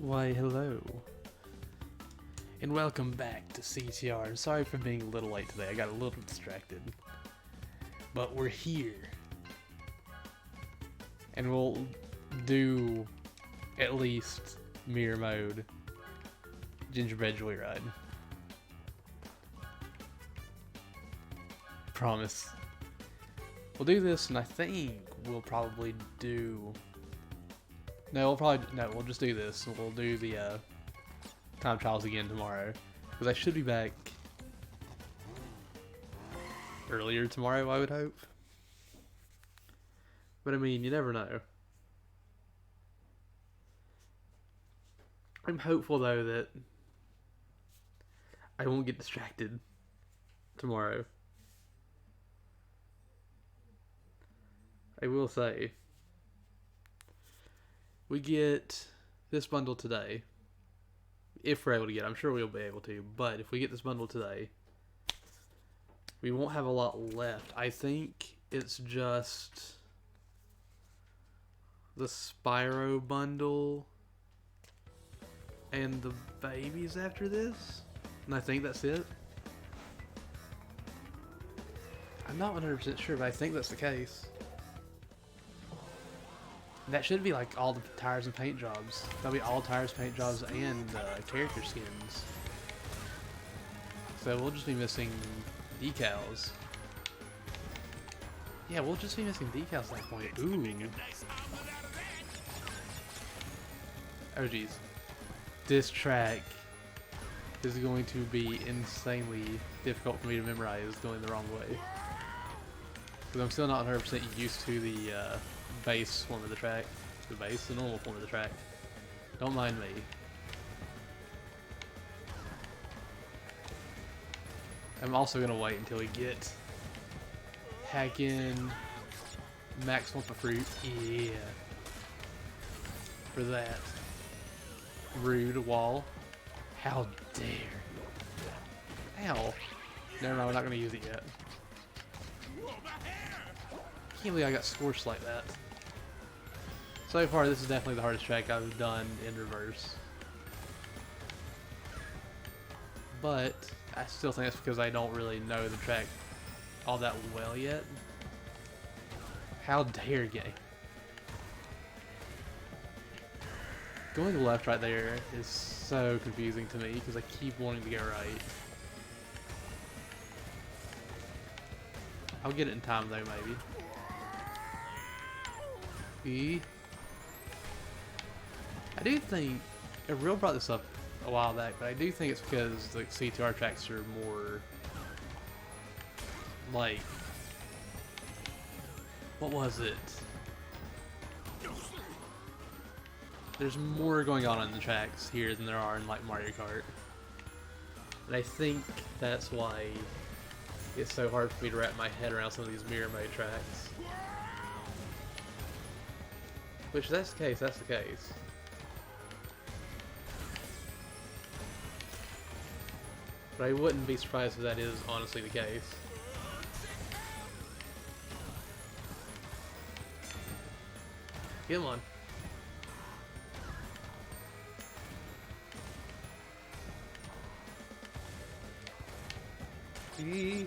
Why, hello. And welcome back to CTR. Sorry for being a little late today, I got a little distracted. But we're here. And we'll do at least mirror mode gingerbread joyride. Promise. We'll do this, and I think we'll probably do... No, we'll just do this. We'll do the time trials again tomorrow, because I should be back earlier tomorrow, I would hope. But I mean, you never know. I'm hopeful though that I won't get distracted tomorrow. I will say, we get this bundle today. If we're able to get it, I'm sure we'll be able to, but if we get this bundle today, we won't have a lot left. I think it's just the Spyro bundle and the babies after this, and I think that's it. I'm not 100% sure, but I think that's the case. That should be like all the tires and paint jobs. That'll be all tires, paint jobs, and character skins. So we'll just be missing decals. Yeah, we'll just be missing decals at that point. Ooh. Oh jeez. This track is going to be insanely difficult for me to memorize going the wrong way. Because I'm still not 100% used to the base form of the track. The normal form of the track. Don't mind me. I'm also going to wait until we get hack in max Wumpa Fruit. Yeah. For that. Rude wall. How dare you. Ow. Never mind, we're not going to use it yet. Can't believe I got scorched like that. So far, this is definitely the hardest track I've done in reverse. But I still think it's because I don't really know the track all that well yet. How dare you. Going left right there is so confusing to me because I keep wanting to go right. I'll get it in time though, maybe. E. I do think, Real brought this up a while back, but I do think it's because the CTR tracks are more, like, what was it? There's more going on in the tracks here than there are in, like, Mario Kart. And I think that's why it's so hard for me to wrap my head around some of these mirror mode tracks. Which, that's the case, that's the case. But I wouldn't be surprised if that is honestly the case. Come on. Gee.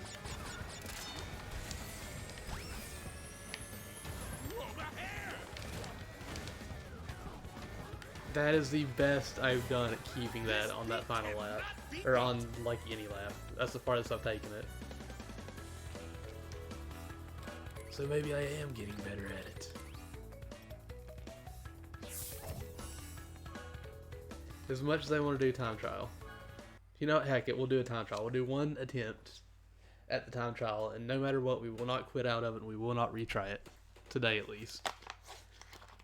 That is the best I've done at keeping that on that final lap. Or on, like, any lap. That's the farthest I've taken it. So maybe I am getting better at it. As much as I want to do time trial. You know what, heck it, we'll do a time trial. We'll do one attempt at the time trial, and no matter what, we will not quit out of it, and we will not retry it. Today, at least.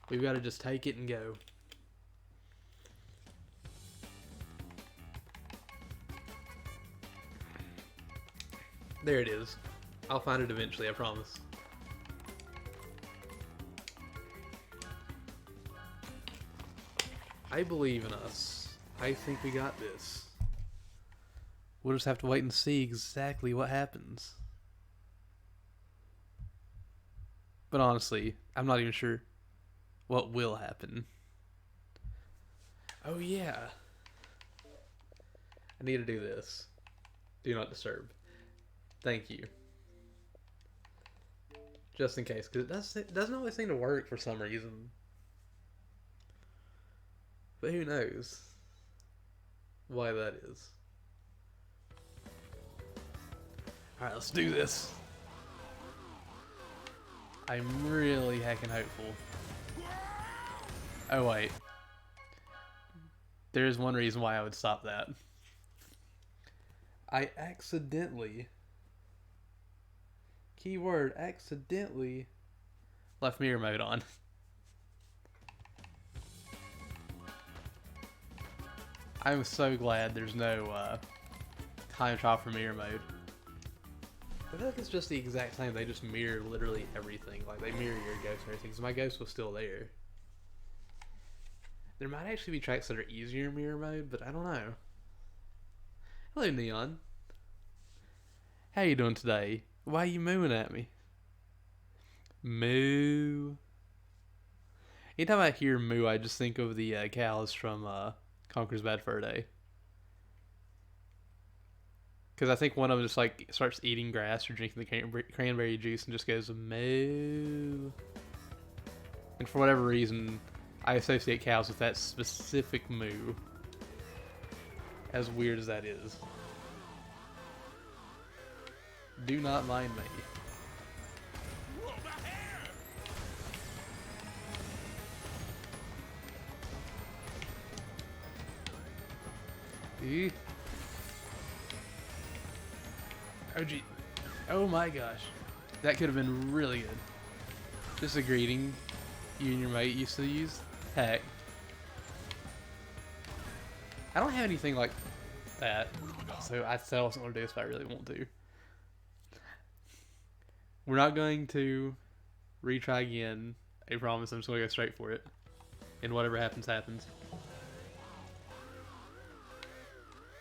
We've got to just take it and go. There it is. I'll find it eventually, I promise. I believe in us. I think we got this. We'll just have to wait and see exactly what happens. But honestly, I'm not even sure what will happen. Oh yeah. I need to do this. Do not disturb. Thank you. Just in case, because it doesn't always seem to work for some reason. But who knows why that is. Alright, let's do this. I'm really heckin' hopeful. Oh wait. There is one reason why I would stop that. I accidentally, keyword accidentally, left mirror mode on. I'm so glad there's no time trial for mirror mode. I feel like it's just the exact same. They just mirror literally everything. Like, they mirror your ghost and everything. So my ghost was still there. There might actually be tracks that are easier in mirror mode, but I don't know. Hello, Neon. How you doing today? Why are you mooing at me? Moo. Anytime I hear moo, I just think of the cows from Conker's Bad Fur Day. Because I think one of them just like starts eating grass or drinking the cranberry juice and just goes moo. And for whatever reason, I associate cows with that specific moo. As weird as that is. Do not mind me. Oh gee. Oh my gosh. That could have been really good. Just a greeting you and your mate used to use. Heck. I don't have anything like that. So I said I wasn't going to do this, but I really want to. We're not going to retry again. I promise. I'm just going to go straight for it. And whatever happens, happens.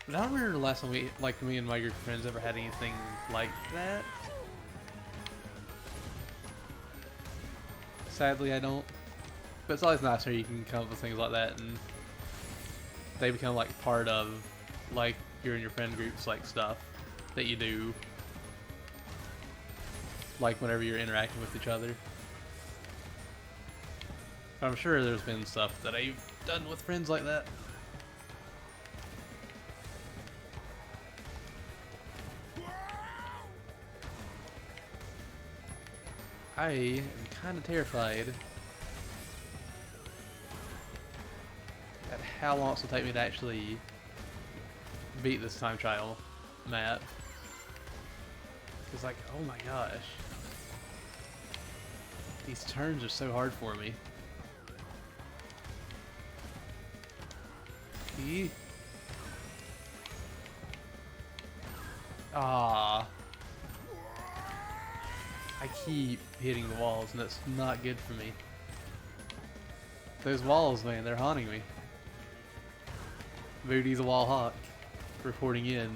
But I don't remember the last time me and my group of friends ever had anything like that. Sadly, I don't. But it's always nice when you can come up with things like that and they become like part of like your and your friend groups like stuff that you do like whenever you're interacting with each other. But I'm sure there's been stuff that I've done with friends like that. I am kind of terrified at how long it will take me to actually beat this time trial map. It's like, oh my gosh. These turns are so hard for me. Ah. I keep hitting the walls and that's not good for me. Those walls, man, they're haunting me. Voodie's a wall hawk. Reporting in.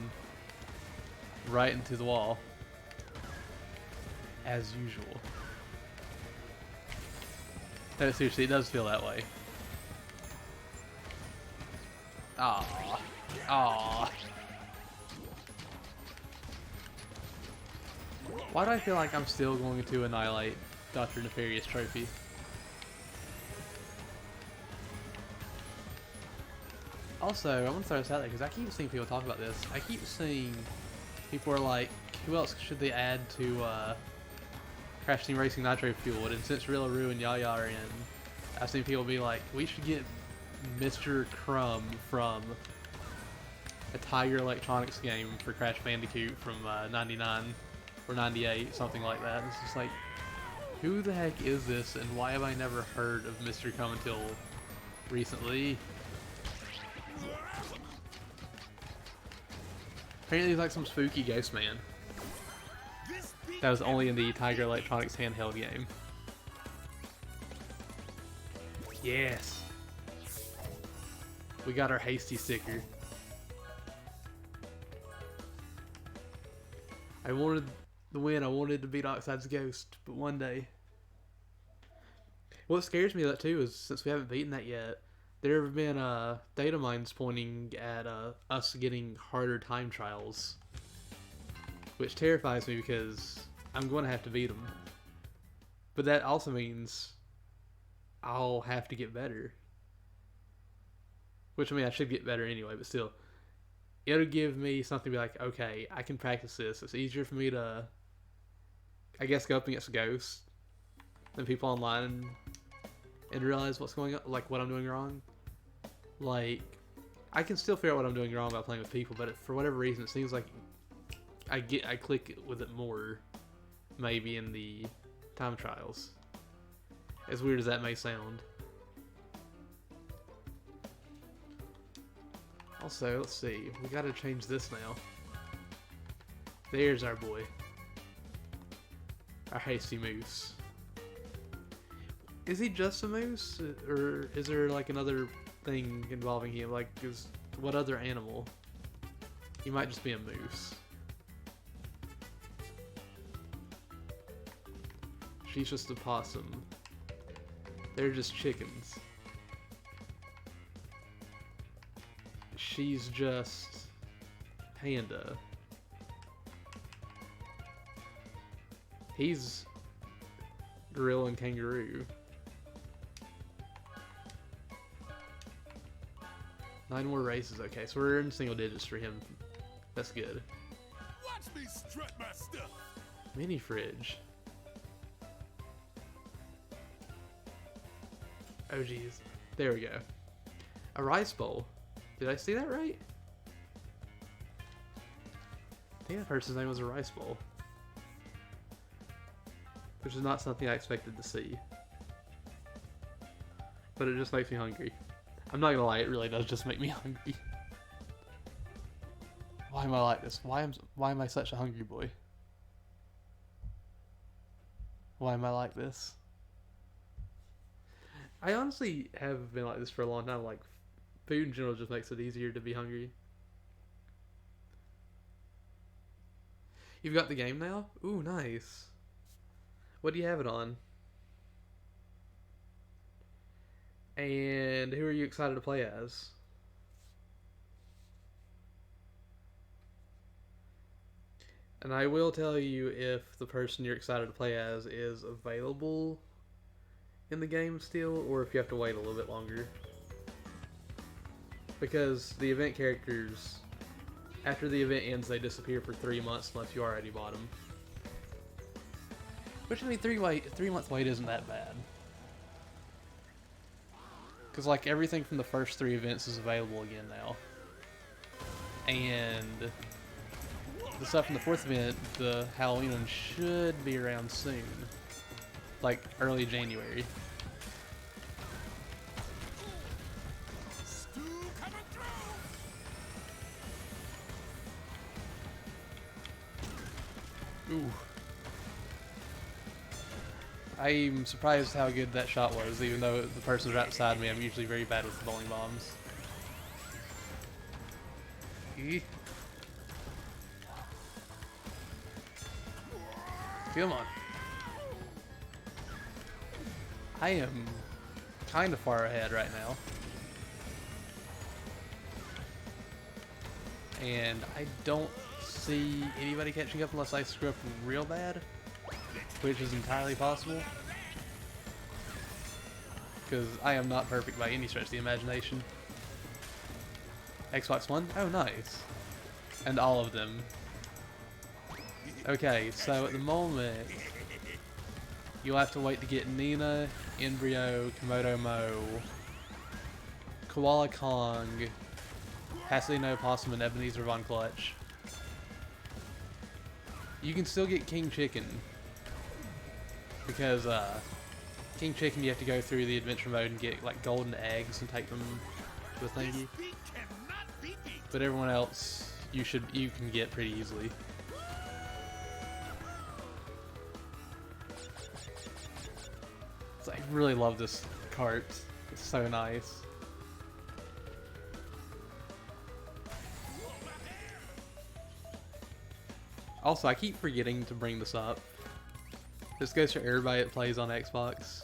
Right into the wall. As usual. No, seriously, it does feel that way. Ah. Ah. Why do I feel like I'm still going to annihilate Dr. Nefarious Trophy? Also, I want to throw this out there because I keep seeing people talk about this. I keep seeing people are like, who else should they add to Crash Team Racing Nitro Fuel? And since Rillaru and Yaya are in, I've seen people be like, we should get Mr. Crumb from a Tiger Electronics game for Crash Bandicoot from 99 or 98, something like that. It's just like, who the heck is this and why have I never heard of Mr. Crumb until recently? Apparently he's like some spooky ghost man. That was only in the Tiger Electronics handheld game. Yes! We got our hasty sticker. I wanted the win, I wanted to beat Oxide's Ghost, but one day. What scares me that too is since we haven't beaten that yet, There have been data mines pointing at us getting harder time trials, which terrifies me because I'm going to have to beat them. But that also means I'll have to get better. Which, I mean, I should get better anyway, but still. It'll give me something to be like, okay, I can practice this. It's easier for me to, I guess, go up against ghosts than people online and realize what's going on, like what I'm doing wrong. Like, I can still figure out what I'm doing wrong by playing with people, but for whatever reason, it seems like I click with it more, maybe in the time trials. As weird as that may sound. Also, let's see, we gotta change this now. There's our boy. Our hasty moose. Is he just a moose? Or is there like another thing involving him? Like, what other animal? He might just be a moose. She's just a possum. They're just chickens. She's just panda. He's gorilla and kangaroo. 9 more races, okay, so we're in single digits for him. That's good. Watch me strut my stuff. Mini fridge. Oh geez. There we go. A rice bowl. Did I see that right? I think that person's name was a rice bowl. Which is not something I expected to see. But it just makes me hungry. I'm not gonna lie, it really does just make me hungry. Why am I like this? Why am I such a hungry boy? Why am I like this? I honestly have been like this for a long time. Like, food in general just makes it easier to be hungry. You've got the game now? Ooh, nice. What do you have it on? And who are you excited to play as? And I will tell you if the person you're excited to play as is available in the game still, or if you have to wait a little bit longer. Because the event characters, after the event ends, they disappear for 3 months unless you already bought them. Which, I mean, 3 month wait isn't that bad. Because, like, everything from the first 3 events is available again now. And the stuff from the 4th event, the Halloween one, should be around soon. Like, early January. Ooh. I'm surprised how good that shot was, even though the person's right beside me. I'm usually very bad with the bowling bombs. Eee. Come on. I am kind of far ahead right now. And I don't see anybody catching up unless I screw up real bad, which is entirely possible. Because I am not perfect by any stretch of the imagination. Xbox One? Oh, nice. And all of them. Okay, so at the moment, you'll have to wait to get Nina, Embryo, Komodo Mo, Koala Kong, Hasino Possum, and Ebenezer Von Clutch. You can still get King Chicken, because King Chicken you have to go through the adventure mode and get like golden eggs and take them to a thingy. But everyone else you can get pretty easily. So I really love this cart. It's so nice. Also, I keep forgetting to bring this up. This goes for everybody that plays on Xbox.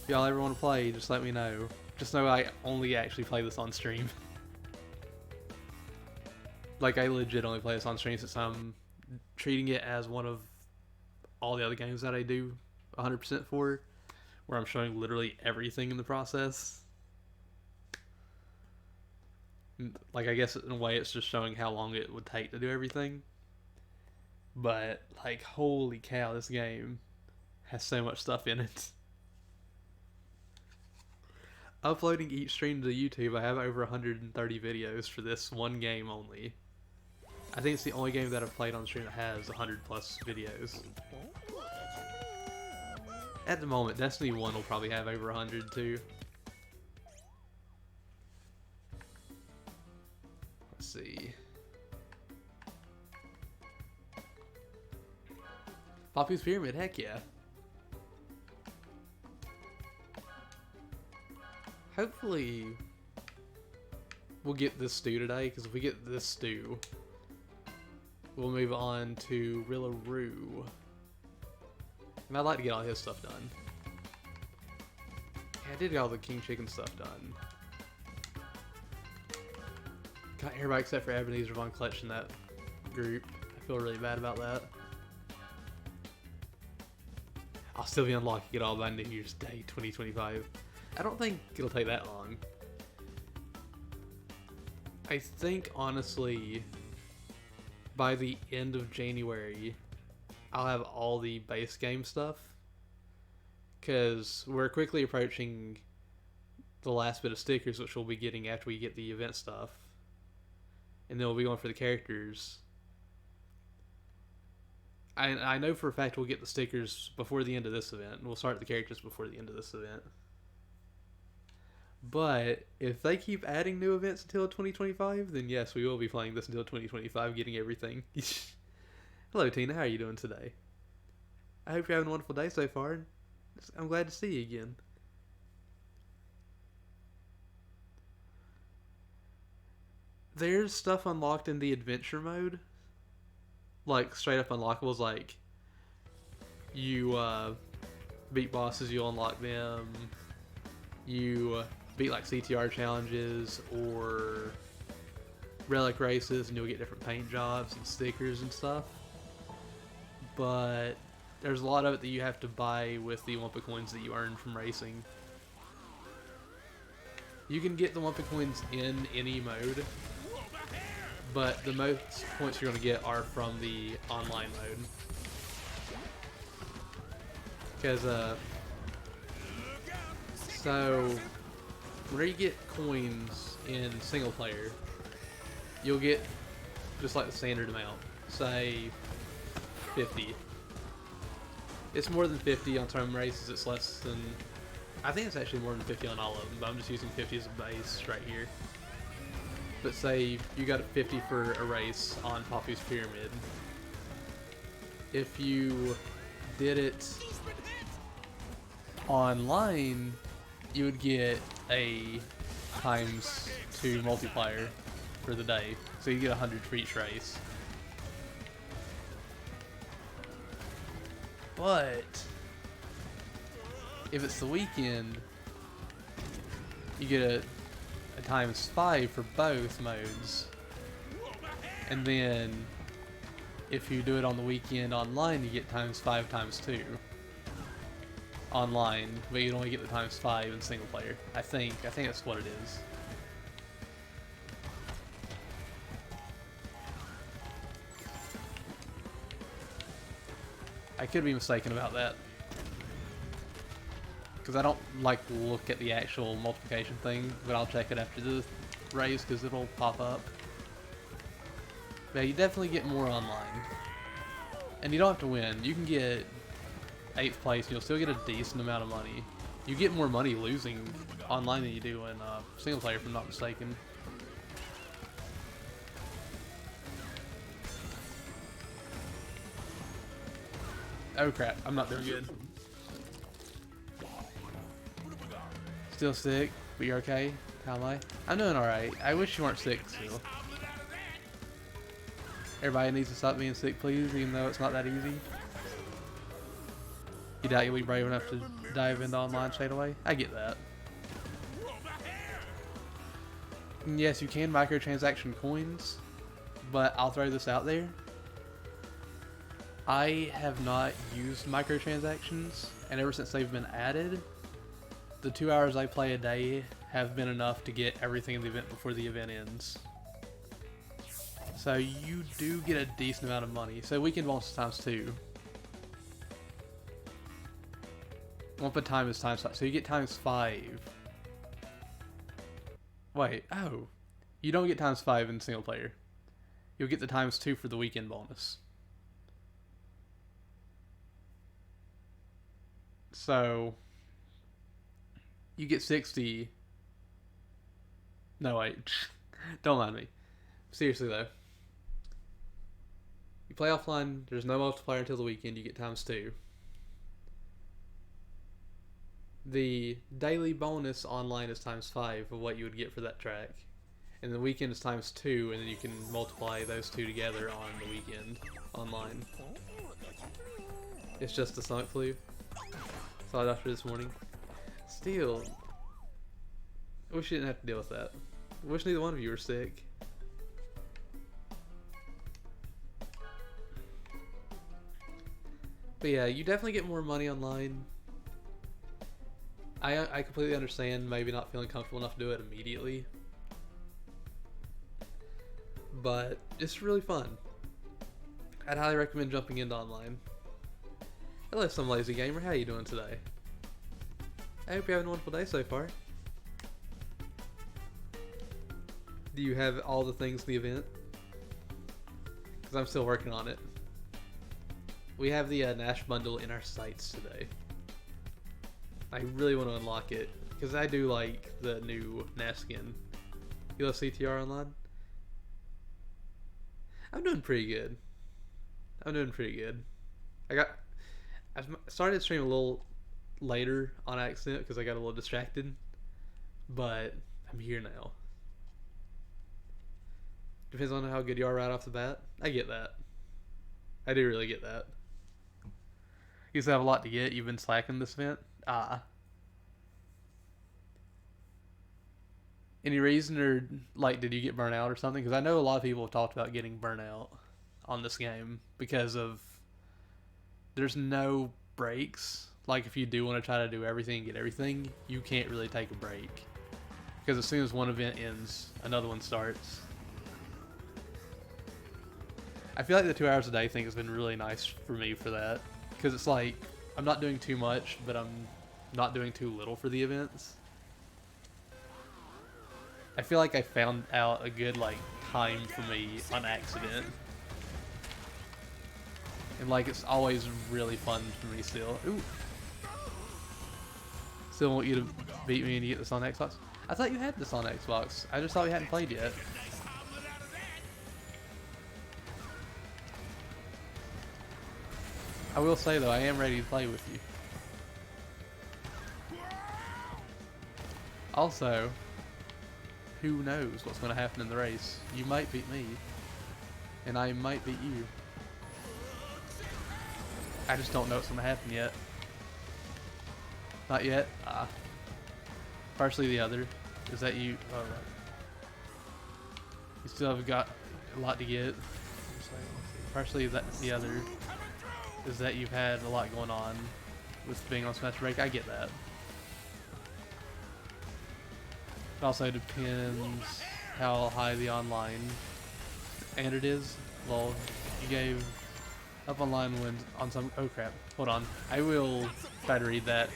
If y'all ever want to play, just let me know. Just know I only actually play this on stream. Like, I legit only play this on stream since I'm treating it as one of all the other games that I do 100% for, where I'm showing literally everything in the process. Like, I guess in a way it's just showing how long it would take to do everything. But, like, holy cow, this game has so much stuff in it. Uploading each stream to YouTube, I have over 130 videos for this one game only. I think it's the only game that I've played on stream that has 100 plus videos. At the moment, Destiny 1 will probably have over 100 too. Let's see. Poppy's Pyramid, heck yeah. Hopefully we'll get this stew today, because if we get this stew, we'll move on to Rillaroo. And I'd like to get all his stuff done. Yeah, I did get all the King Chicken stuff done. Got everybody except for Ebenezer Von Clutch in that group. I feel really bad about that. I'll still be unlocking it all by New Year's Day 2025. I don't think it'll take that long. I think, honestly, by the end of January, I'll have all the base game stuff. Because we're quickly approaching the last bit of stickers, which we'll be getting after we get the event stuff. And then we'll be going for the characters. I know for a fact we'll get the stickers before the end of this event. And we'll start the characters before the end of this event. But if they keep adding new events until 2025, then yes, we will be playing this until 2025, getting everything. Hello, Tina. How are you doing today? I hope you're having a wonderful day so far. I'm glad to see you again. There's stuff unlocked in the adventure mode. Like, straight up unlockables, like, you beat bosses, you unlock them. You beat, like, CTR challenges or relic races, and you'll get different paint jobs and stickers and stuff. But there's a lot of it that you have to buy with the Wumpa coins that you earn from racing. You can get the Wumpa coins in any mode, but the most points you're going to get are from the online mode. Because, so, whenever you get coins in single player, you'll get just like the standard amount, say 50. It's more than 50 on some races, it's less than, I think it's actually more than 50 on all of them, but I'm just using 50 as a base right here. But say you got a 50 for a race on Poppy's Pyramid. If you did it online, you would get a ×2 multiplier for the day. So you get 100 for each race. But if it's the weekend, you get a ×5 for both modes. And then if you do it on the weekend online, you get ×5 ×2 online, but you'd only get the ×5 in single player. I think that's what it is. I could be mistaken about that, because I don't like look at the actual multiplication thing, but I'll check it after the race because it'll pop up. But you definitely get more online, and you don't have to win. You can get 8th place and you'll still get a decent amount of money. You get more money losing online than you do in single player, if I'm not mistaken. Oh crap, I'm not doing good. Still sick, but you're okay? How am I? I'm doing alright. I wish you weren't sick still. Everybody needs to stop being sick, please, even though it's not that easy. You doubt you'll be brave enough to dive into online straight away. I get that. And yes, you can microtransaction coins, but I'll throw this out there. I have not used microtransactions, and ever since they've been added, the 2 hours I play a day have been enough to get everything in the event before the event ends. So you do get a decent amount of money. So weekend bonus times 2. One time is times 5. So you get times 5. Wait, oh. You don't get times 5 in single player. You'll get the times 2 for the weekend bonus. So you get 60. No, wait. Don't mind me. Seriously though. You play offline, there's no multiplier until the weekend, you get times 2. The daily bonus online is times 5 of what you would get for that track. And the weekend is times 2, and then you can multiply those two together on the weekend online. It's just the stomach flu. Saw a doctor this morning. Still, I wish you didn't have to deal with that. I wish neither one of you were sick. But yeah, you definitely get more money online. I completely understand maybe not feeling comfortable enough to do it immediately. But it's really fun. I'd highly recommend jumping into online. Hello, some lazy gamer. How you doing today? I hope you're having a wonderful day so far. Do you have all the things in the event? Because I'm still working on it. We have the Nash bundle in our sights today. I really want to unlock it because I do like the new Nash skin. You love CTR online? I'm doing pretty good. I started streaming a little later on accident because I got a little distracted, but I'm here now. Depends on how good you are right off the bat. I get that. I do really get that. You still have a lot to get. You've been slacking this event. Any reason, or like, did you get burnt out or something? Because I know a lot of people have talked about getting burnt out on this game because of there's no breaks. Like, if you do want to try to do everything and get everything, you can't really take a break because as soon as one event ends, another one starts. I feel like the 2 hours a day thing has been really nice for me for that because it's like I'm not doing too much, but I'm not doing too little for the events. I feel like I found out a good like time for me on accident. And like it's always really fun for me still. Ooh. Still want you to beat me and you get this on Xbox? I thought you had this on Xbox. I just thought we hadn't played yet. I will say though, I am ready to play with you. Also, who knows what's going to happen in the race? You might beat me, and I might beat you. I just don't know what's going to happen yet. Not yet? Partially the other. Is that you? Oh, right. You still have got a lot to get. Partially that the other is that you've had a lot going on with being on semester break. I get that. It also depends how high the online standard is. Well, you gave up online when on some. Oh crap! Hold on. I will try to read that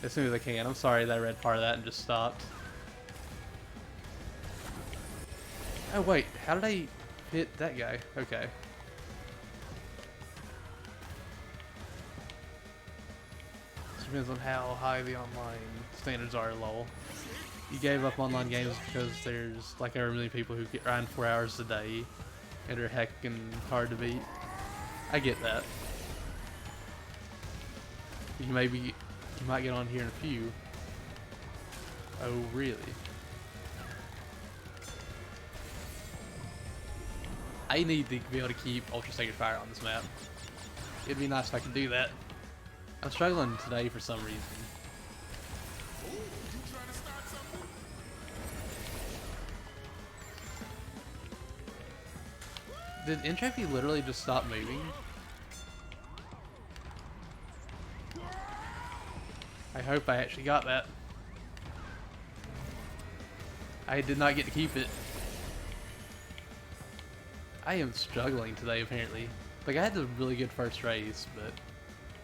as soon as I can. I'm sorry that I read part of that and just stopped. Oh wait, how did I hit that guy? Okay. It depends on how high the online standards are, lol. You gave up online games because there's like however many people who get around 4 hours a day and are heckin' hard to beat. I get that. You might get on here in a few. Oh really? I need to be able to keep Ultra Sacred Fire on this map. It'd be nice if I could do that. I'm struggling today for some reason. Ooh, you trying to start something? Did Entropy literally just stop moving? I hope I actually got that. I did not get to keep it. I am struggling today, apparently. Like, I had a really good first race, but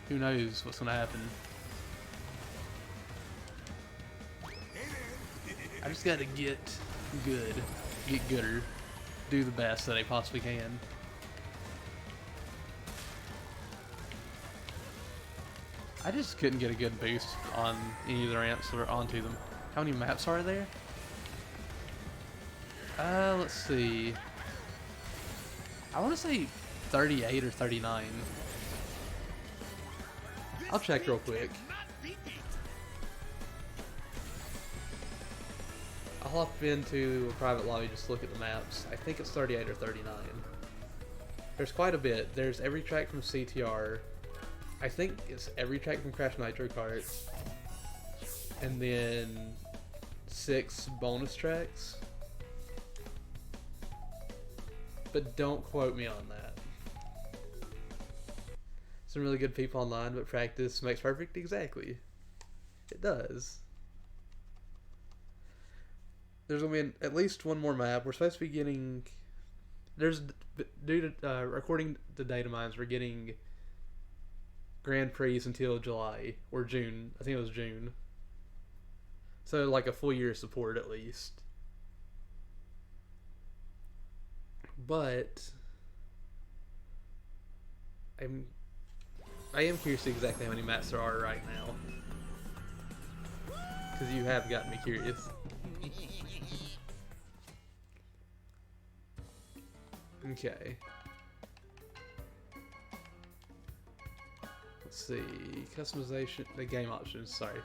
who knows what's gonna happen. I just gotta get good. Get gooder. Do the best that I possibly can. I just couldn't get a good boost on any of the ramps that are onto them. How many maps are there? Let's see. I want to say 38 or 39. I'll check real quick. I'll hop into a private lobby just to look at the maps. I think it's 38 or 39. There's quite a bit. There's every track from CTR. I think it's every track from Crash Nitro Kart. And then 6 bonus tracks. But don't quote me on that. Some really good people online, but practice makes perfect. Exactly. It does. There's gonna be at least one more map. We're supposed to be getting. Due to according to data mines, we're getting Grand Prix until July or June. I think it was June. So like a full year of support at least. But I am curious to exactly how many maps there are right now. Because you have gotten me curious. Okay. Let's see. Customization. The game options, sorry.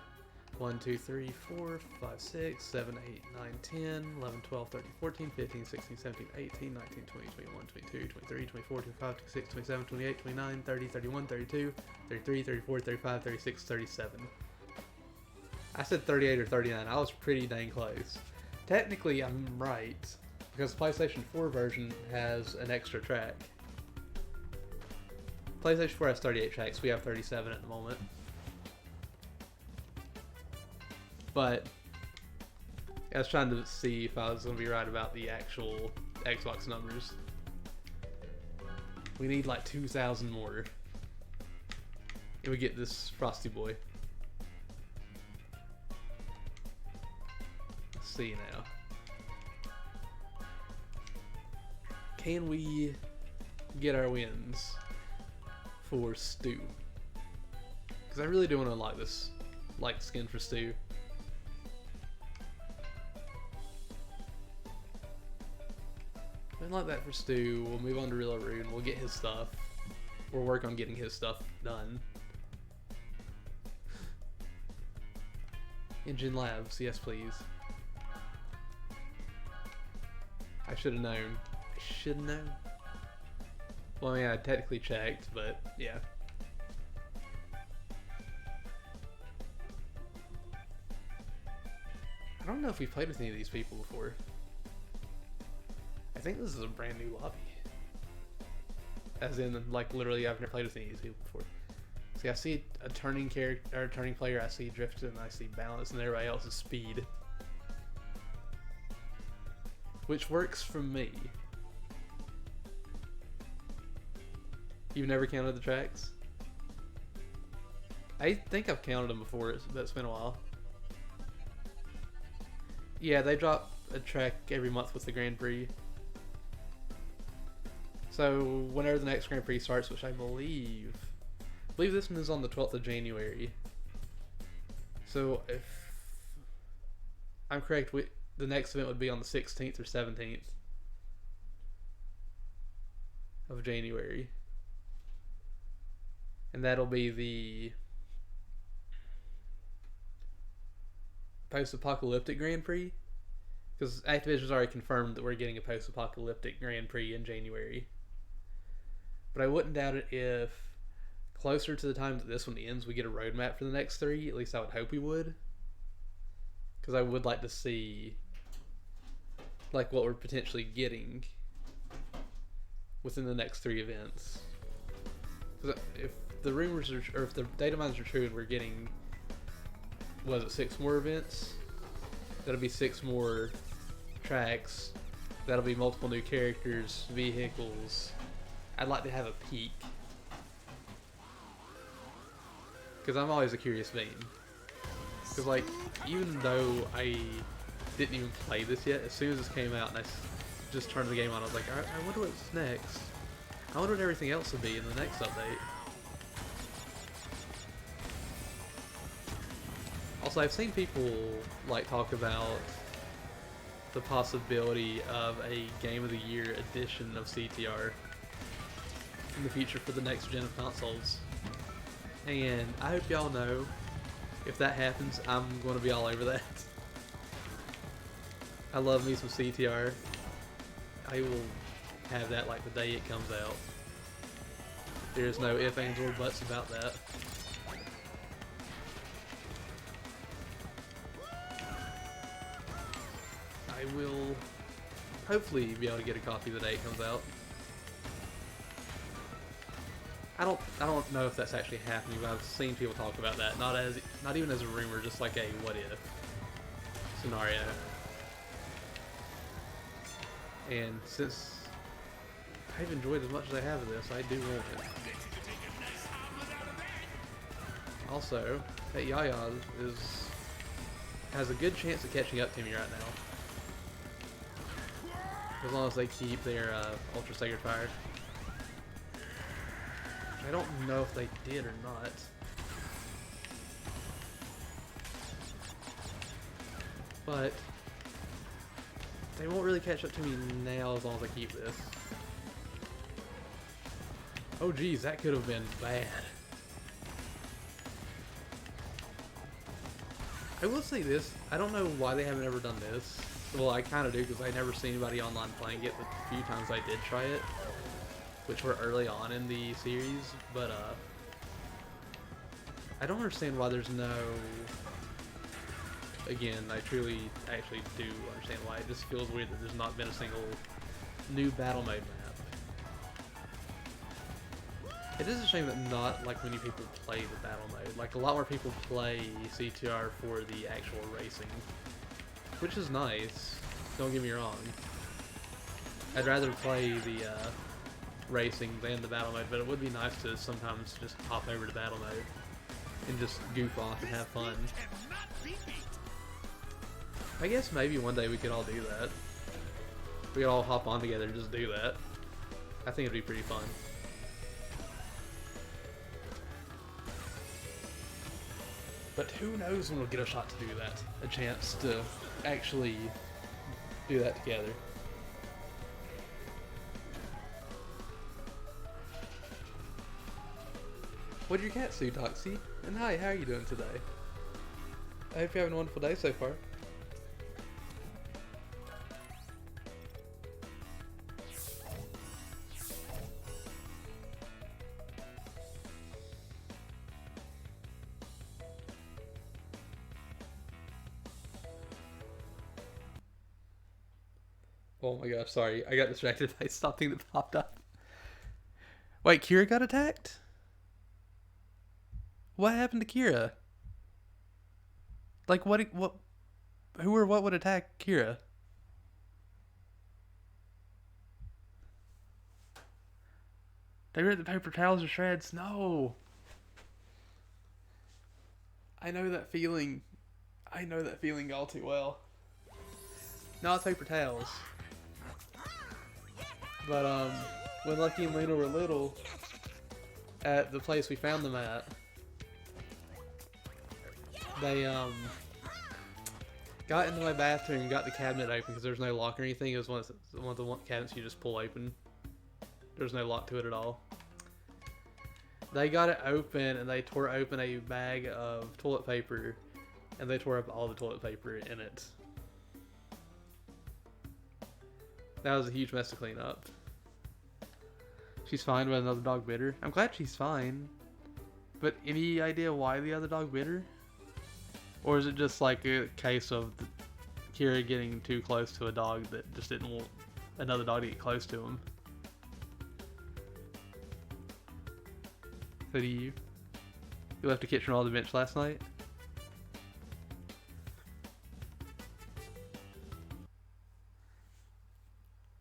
1, 2, 3, 4, 5, 6, 7, 8, 9, 10, 11, 12, 13, 14, 15, 16, 17, 18, 19, 20, 21, 22, 23, 24, 25, 26, 27, 28, 29, 30, 31, 32, 33, 34, 35, 36, 37. I said 38 or 39. I was pretty dang close. Technically, I'm right, because the PlayStation 4 version has an extra track. PlayStation 4 has 38 tracks. We have 37 at the moment. But I was trying to see if I was going to be right about the actual Xbox numbers. We need like 2,000 more. And we get this Frosty Boy. Let's see now. Can we get our wins for Stu? Because I really do want to unlock this skin for Stu. Like that for Stu. We'll move on to Real Rune. We'll get his stuff. We'll work on getting his stuff done. Engine Labs, yes please. I should have known. I should have known. Well, I mean, I technically checked, but yeah. I don't know if we've played with any of these people before. I think this is a brand new lobby. As in, like, literally, I've never played with any of these people before. See, I see a turning character, or a turning player, I see drift, and I see balance, and everybody else is speed. Which works for me. You've never counted the tracks? I think I've counted them before, but it's been a while. Yeah, they drop a track every month with the Grand Prix. So whenever the next Grand Prix starts, which I believe this one is on the 12th of January. So if I'm correct, the next event would be on the 16th or 17th of January. And that'll be the post-apocalyptic Grand Prix. Because Activision's already confirmed that we're getting a post-apocalyptic Grand Prix in January. But I wouldn't doubt it if closer to the time that this one ends, we get a roadmap for the next 3. At least I would hope we would. Because I would like to see like what we're potentially getting within the next 3 events. Because if the rumors are, or if the data mines are true and we're getting, was it 6 more events? That'll be 6 more tracks. That'll be multiple new characters, vehicles. I'd like to have a peek. Because I'm always a curious being. Because, like, even though I didn't even play this yet, as soon as this came out and I just turned the game on, I was like, I wonder what's next. I wonder what everything else will be in the next update. Also, I've seen people, like, talk about the possibility of a Game of the Year edition of CTR in the future for the next gen of consoles. And I hope y'all know, if that happens, I'm going to be all over that. I love me some CTR. I will have that like the day it comes out. There's no ifs, ands, or buts about that. I will hopefully be able to get a copy the day it comes out. I don't know if that's actually happening, but I've seen people talk about that. Not even as a rumor, just like a what if scenario. And since I've enjoyed as much as I have of this, I do want it. Also, that Yaya has a good chance of catching up to me right now. As long as they keep their Ultra Sacred Fire. I don't know if they did or not. But they won't really catch up to me now as long as I keep this. Oh geez, that could have been bad. I will say this, I don't know why they haven't ever done this. Well, I kind of do because I never seen anybody online playing it, but the few times I did try it, which were early on in the series, but I don't understand why there's no, again, I truly actually do understand why. It just feels weird that there's not been a single new battle mode map. It is a shame that not like many people play the battle mode. Like a lot more people play CTR for the actual racing, which is nice, don't get me wrong. I'd rather play the racing than the battle mode, but it would be nice to sometimes just hop over to battle mode and just goof off and have fun. I guess maybe one day we could all do that. We could all hop on together and just do that. I think it'd be pretty fun. But who knows when we'll get a shot to do that. A chance to actually do that together. What did your cat do, Doxy? And hi, how are you doing today? I hope you're having a wonderful day so far. Oh my gosh, sorry. I got distracted by something that popped up. Wait, Kira got attacked? What happened to Kira? Like, what, who or what would attack Kira? They ripped the paper towels to shreds? No! I know that feeling. I know that feeling all too well. No, it's paper towels. But, when Lucky and Lena were little, at the place we found them at, they, got into my bathroom, got the cabinet open because there's no lock or anything. It was one of the cabinets you just pull open. There's no lock to it at all. They got it open and they tore open a bag of toilet paper and they tore up all the toilet paper in it. That was a huge mess to clean up. She's fine, but another dog bit her. I'm glad she's fine. But any idea why the other dog bit her? Or is it just like a case of Kira getting too close to a dog that just didn't want another dog to get close to him? So do you? You left the kitchen on the bench last night?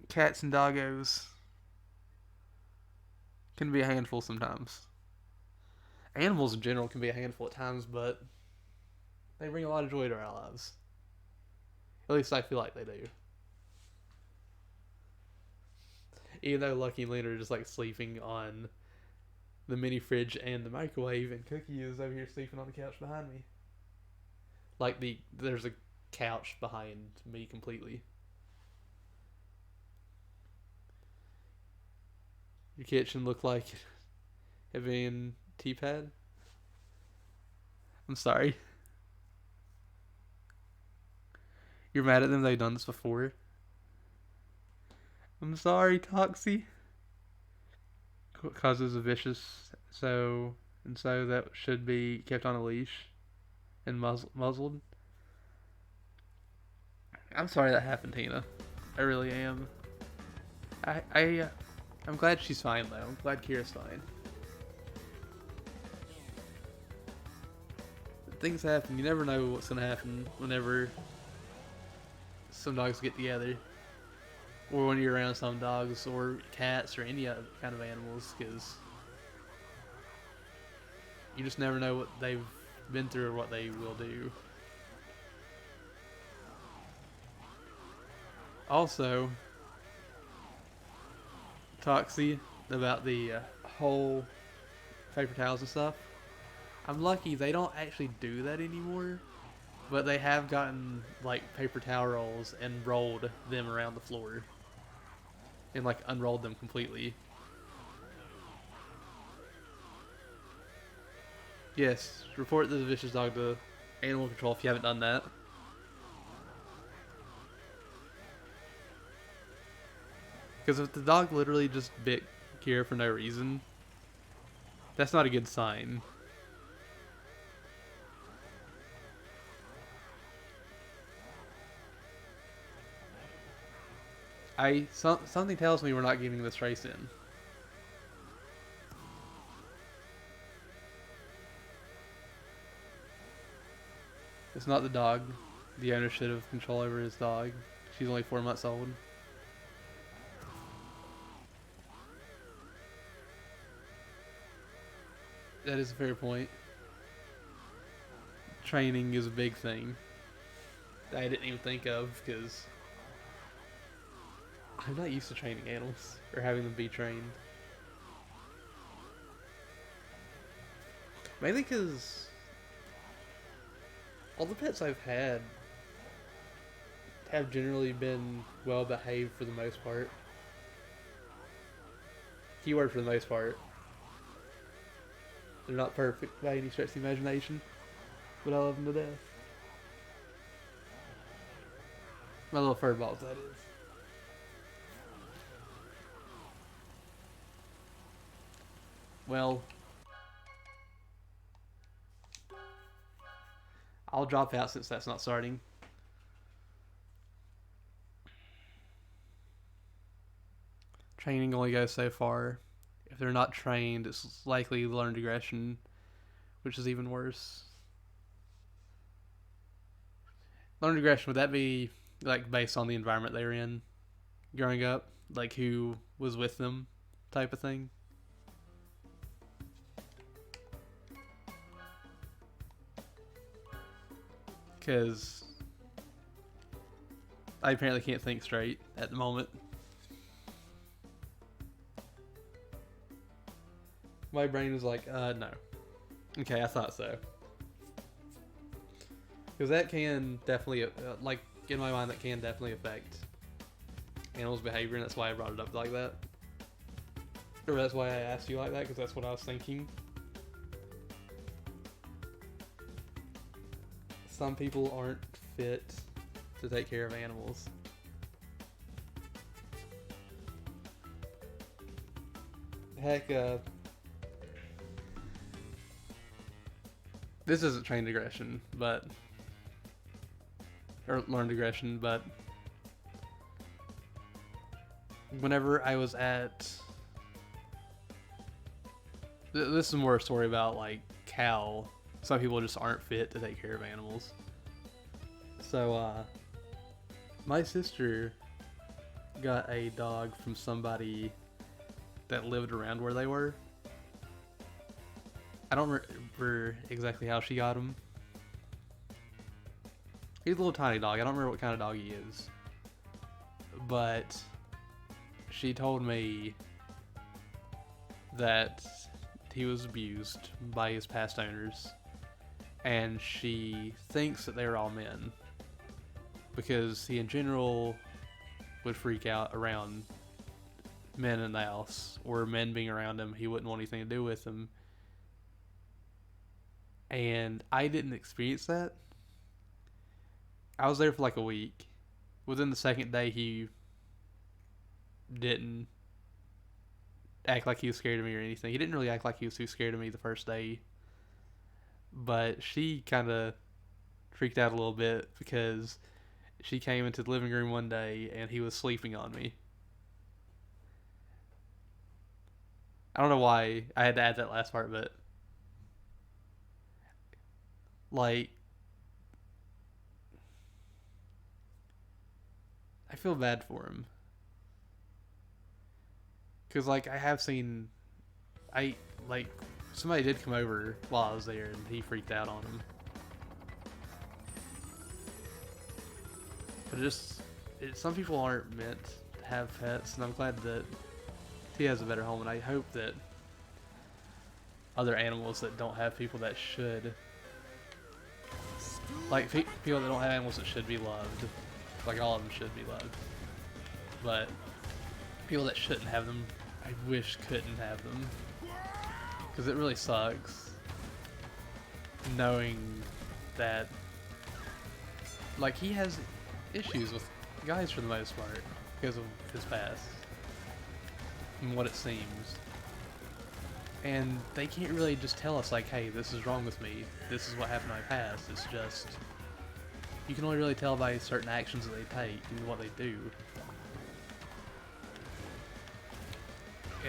Cats and doggos can be a handful sometimes. Animals in general can be a handful at times, but they bring a lot of joy to our lives. At least I feel like they do. Even though Lucky and Lena are just like sleeping on the mini fridge and the microwave, and Cookie is over here sleeping on the couch behind me. Like there's a couch behind me completely. Your kitchen looked like it being T-pad. I'm sorry. You're mad at them? They've done this before. I'm sorry, Toxie. Causes a vicious so that should be kept on a leash and muzzled. I'm sorry that happened, Tina. I really am. I'm glad she's fine though. I'm glad Kira's fine. Things happen. You never know what's gonna happen whenever some dogs get together, or when you're around some dogs or cats or any other kind of animals, because you just never know what they've been through or what they will do. Also, Toxie, about the whole paper towels and stuff. I'm lucky they don't actually do that anymore, but they have gotten like paper towel rolls and rolled them around the floor and like unrolled them completely. Yes, report the vicious dog to animal control if you haven't done that. Because if the dog literally just bit Kira for no reason, that's not a good sign. Something tells me we're not getting this race in. It's not the dog. The owner should have control over his dog. She's only 4 months old. That is a fair point. Training is a big thing that I didn't even think of, because I'm not used to training animals or having them be trained. Mainly because all the pets I've had have generally been well behaved for the most part. Keyword for the most part. They're not perfect by any stretch of the imagination, but I love them to death. My little fur balls, that is. Well, I'll drop out since that's not starting. Training only goes so far. If they're not trained, it's likely learned aggression, which is even worse. Learned aggression, would that be like based on the environment they were in growing up? Like who was with them type of thing? Because I apparently can't think straight at the moment. My brain was like, no. Okay, I thought so. Because that can definitely, like, in my mind, that can definitely affect animals' behavior, and that's why I brought it up like that. Or that's why I asked you like that, because that's what I was thinking. Some people aren't fit to take care of animals. Heck, this isn't trained aggression, but or learned aggression, but whenever I was at this is more a story about like how some people just aren't fit to take care of animals. So my sister got a dog from somebody that lived around where they were. I don't remember exactly how she got him. He's a little tiny dog. I don't remember what kind of dog he is. But she told me that he was abused by his past owners. And she thinks that they were all men. Because he in general would freak out around men in the house. Or men being around him. He wouldn't want anything to do with them. And I didn't experience that. I was there for like a week. Within the second day, he didn't act like he was scared of me or anything. He didn't really act like he was too scared of me the first day. But she kind of freaked out a little bit because she came into the living room one day and he was sleeping on me. I don't know why I had to add that last part, but like, I feel bad for him. Because, like, I have seen, somebody did come over while I was there and he freaked out on him. But some people aren't meant to have pets, and I'm glad that he has a better home, and I hope that other animals that don't have people that should, like, people that don't have animals that should be loved, like, all of them should be loved, but people that shouldn't have them, I wish couldn't have them, because it really sucks knowing that, like, he has issues with guys for the most part because of his past and what it seems, and they can't really just tell us like, hey, this is wrong with me, this is what happened in my past. It's just, you can only really tell by certain actions that they take and what they do.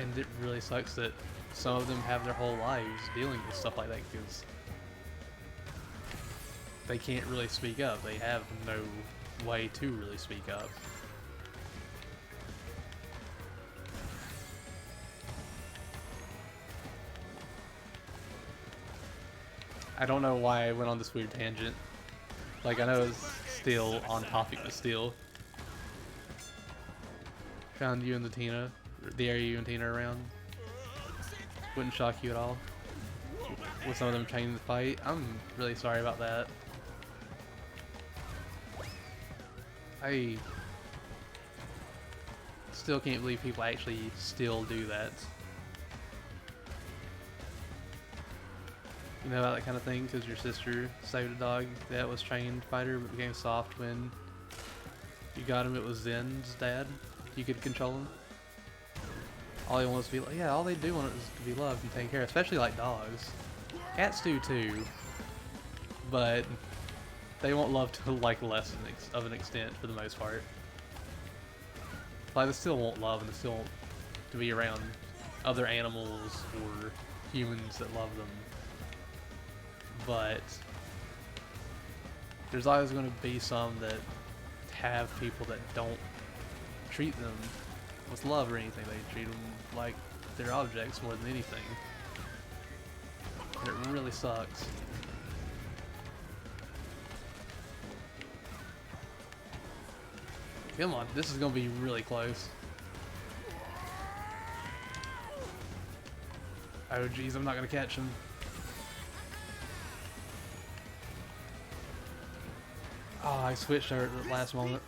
And it really sucks that some of them have their whole lives dealing with stuff like that because they can't really speak up. They have no way to really speak up. I don't know why I went on this weird tangent. Like, I know it's still on topic, but still. Found you and the area you and Tina around. Wouldn't shock you at all. With some of them training to fight. I'm really sorry about that. I still can't believe people actually still do that. You know about that kind of thing because your sister saved a dog that was trained fighter but became soft when you got him. It was Zen's dad. You could control him. All he wants to be, yeah, all they do want is to be loved and taken care of, especially like dogs. Cats do too, but they want love to like less of an extent for the most part. Like, they still want love and they still want to be around other animals or humans that love them. But there's always going to be some that have people that don't treat them with love or anything. They treat them like they're objects more than anything. And it really sucks. Come on, this is going to be really close. Oh geez, I'm not going to catch him. Oh, I switched her at the last moment.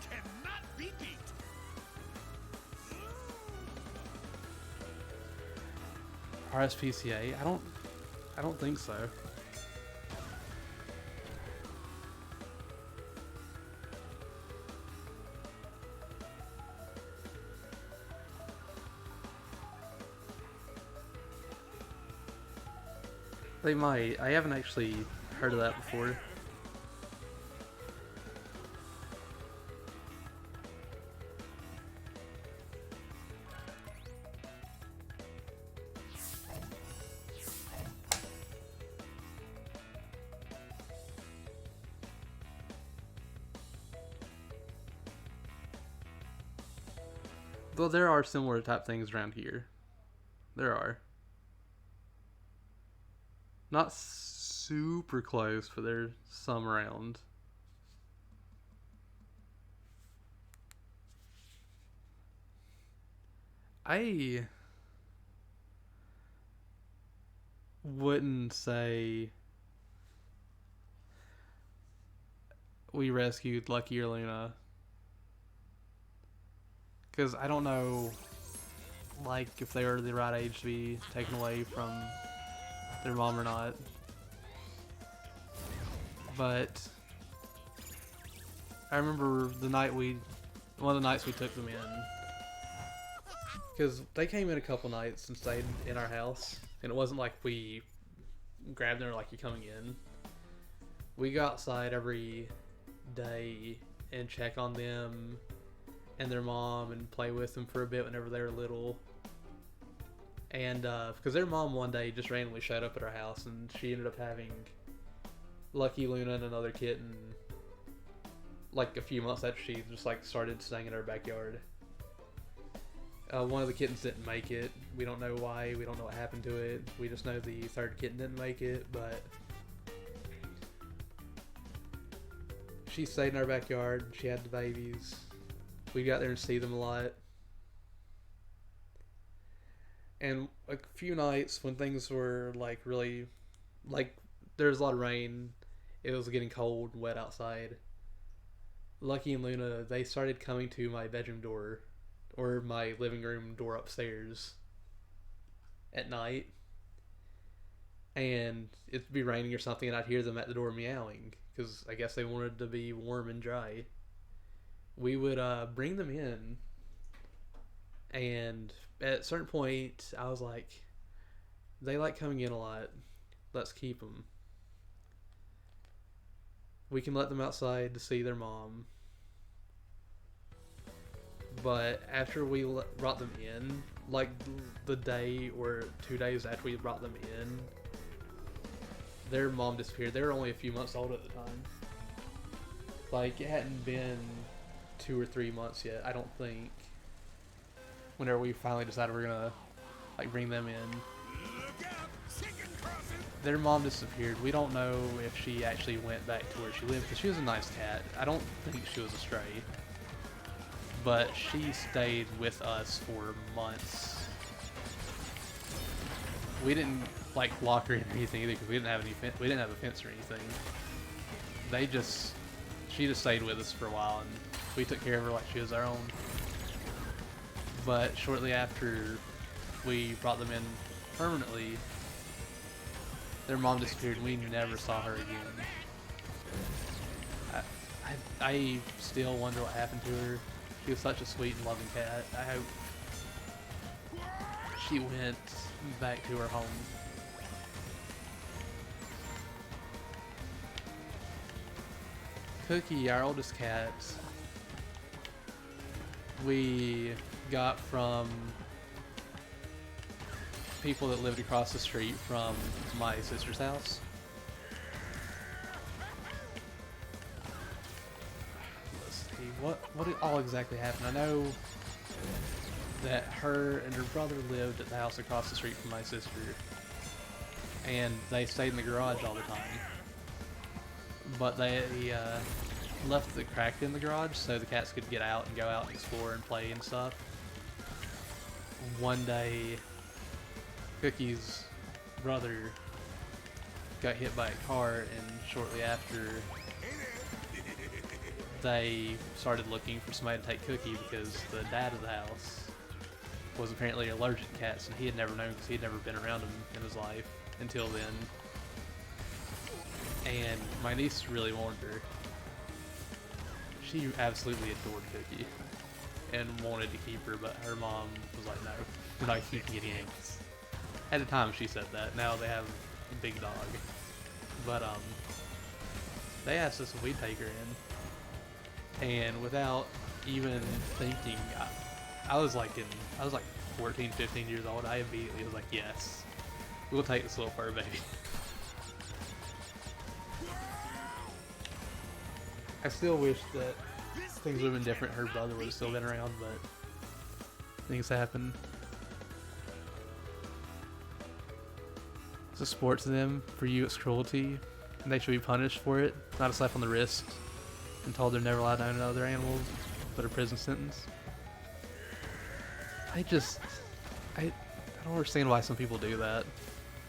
RSPCA? I don't think so. They might. I haven't actually heard of that before. Well, there are similar type things around here. There are. Not super close, but there's some around. I wouldn't say we rescued Lucky or Luna. Because I don't know, like, if they were the right age to be taken away from their mom or not. But I remember one of the nights we took them in. Because they came in a couple nights and stayed in our house. And it wasn't like we grabbed them or like, you're coming in. We go outside every day and check on them and their mom and play with them for a bit whenever they were little. And because their mom one day just randomly showed up at our house and she ended up having Lucky, Luna, and another kitten like a few months after she just like started staying in our backyard. One of the kittens didn't make it. We don't know why. We don't know what happened to it. We just know the third kitten didn't make it, but she stayed in our backyard. She had the babies. We got there and see them a lot. And a few nights when things were like really, like there was a lot of rain, it was getting cold and wet outside. Lucky and Luna, they started coming to my bedroom door or my living room door upstairs at night. And it'd be raining or something and I'd hear them at the door meowing because I guess they wanted to be warm and dry. We would bring them in, and at a certain point I was like, they like coming in a lot, let's keep them. We can let them outside to see their mom. But after we brought them in, like the day or 2 days after we brought them in, their mom disappeared. They were only a few months old at the time. Like, it hadn't been 2 or 3 months yet, I don't think, whenever we finally decided we're gonna like bring them in. Their mom disappeared. We don't know if she actually went back to where she lived because she was a nice cat. I don't think she was a stray, but she stayed with us for months. We didn't like lock her in or anything either because we didn't have a fence or anything. She just stayed with us for a while and we took care of her like she was our own. But shortly after we brought them in permanently, their mom disappeared and we never saw her again. I still wonder what happened to her. She was such a sweet and loving cat. I hope she went back to her home. Cookie, our oldest cat, we got from people that lived across the street from my sister's house. Let's see, what all exactly happened? I know that her and her brother lived at the house across the street from my sister, and they stayed in the garage all the time. But they left it cracked in the garage so the cats could get out and go out and explore and play and stuff. One day, Cookie's brother got hit by a car, and shortly after, they started looking for somebody to take Cookie because the dad of the house was apparently allergic to cats, and he had never known because he had never been around them in his life until then. And my niece really wanted her. She absolutely adored Cookie and wanted to keep her, but her mom was like, no, we're not keeping any animals. At the time she said that. Now they have a big dog. But they asked us if we'd take her in, and without even thinking, I was like 14, 15 years old. I immediately was like, yes, we'll take this little fur baby. I still wish that things would have been different. Her brother would have still been around, but things happen. It's a sport to them. For you, it's cruelty, and they should be punished for it. Not a slap on the wrist and told they're never allowed to own other animals, but a prison sentence. I don't understand why some people do that,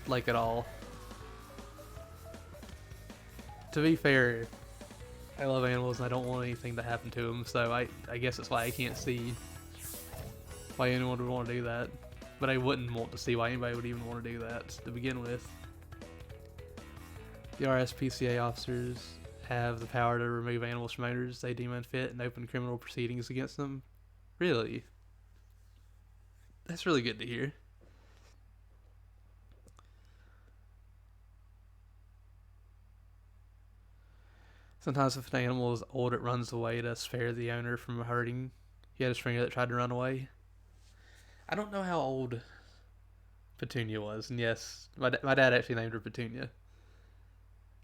like at all. To be fair, I love animals and I don't want anything to happen to them, so I guess that's why I can't see why anyone would want to do that. But I wouldn't want to see why anybody would even want to do that to begin with. The RSPCA officers have the power to remove animals from owners they deem unfit and open criminal proceedings against them. Really? That's really good to hear. Sometimes if an animal is old, it runs away to spare the owner from hurting. He had a stringer that tried to run away. I don't know how old Petunia was, and yes, my dad actually named her Petunia.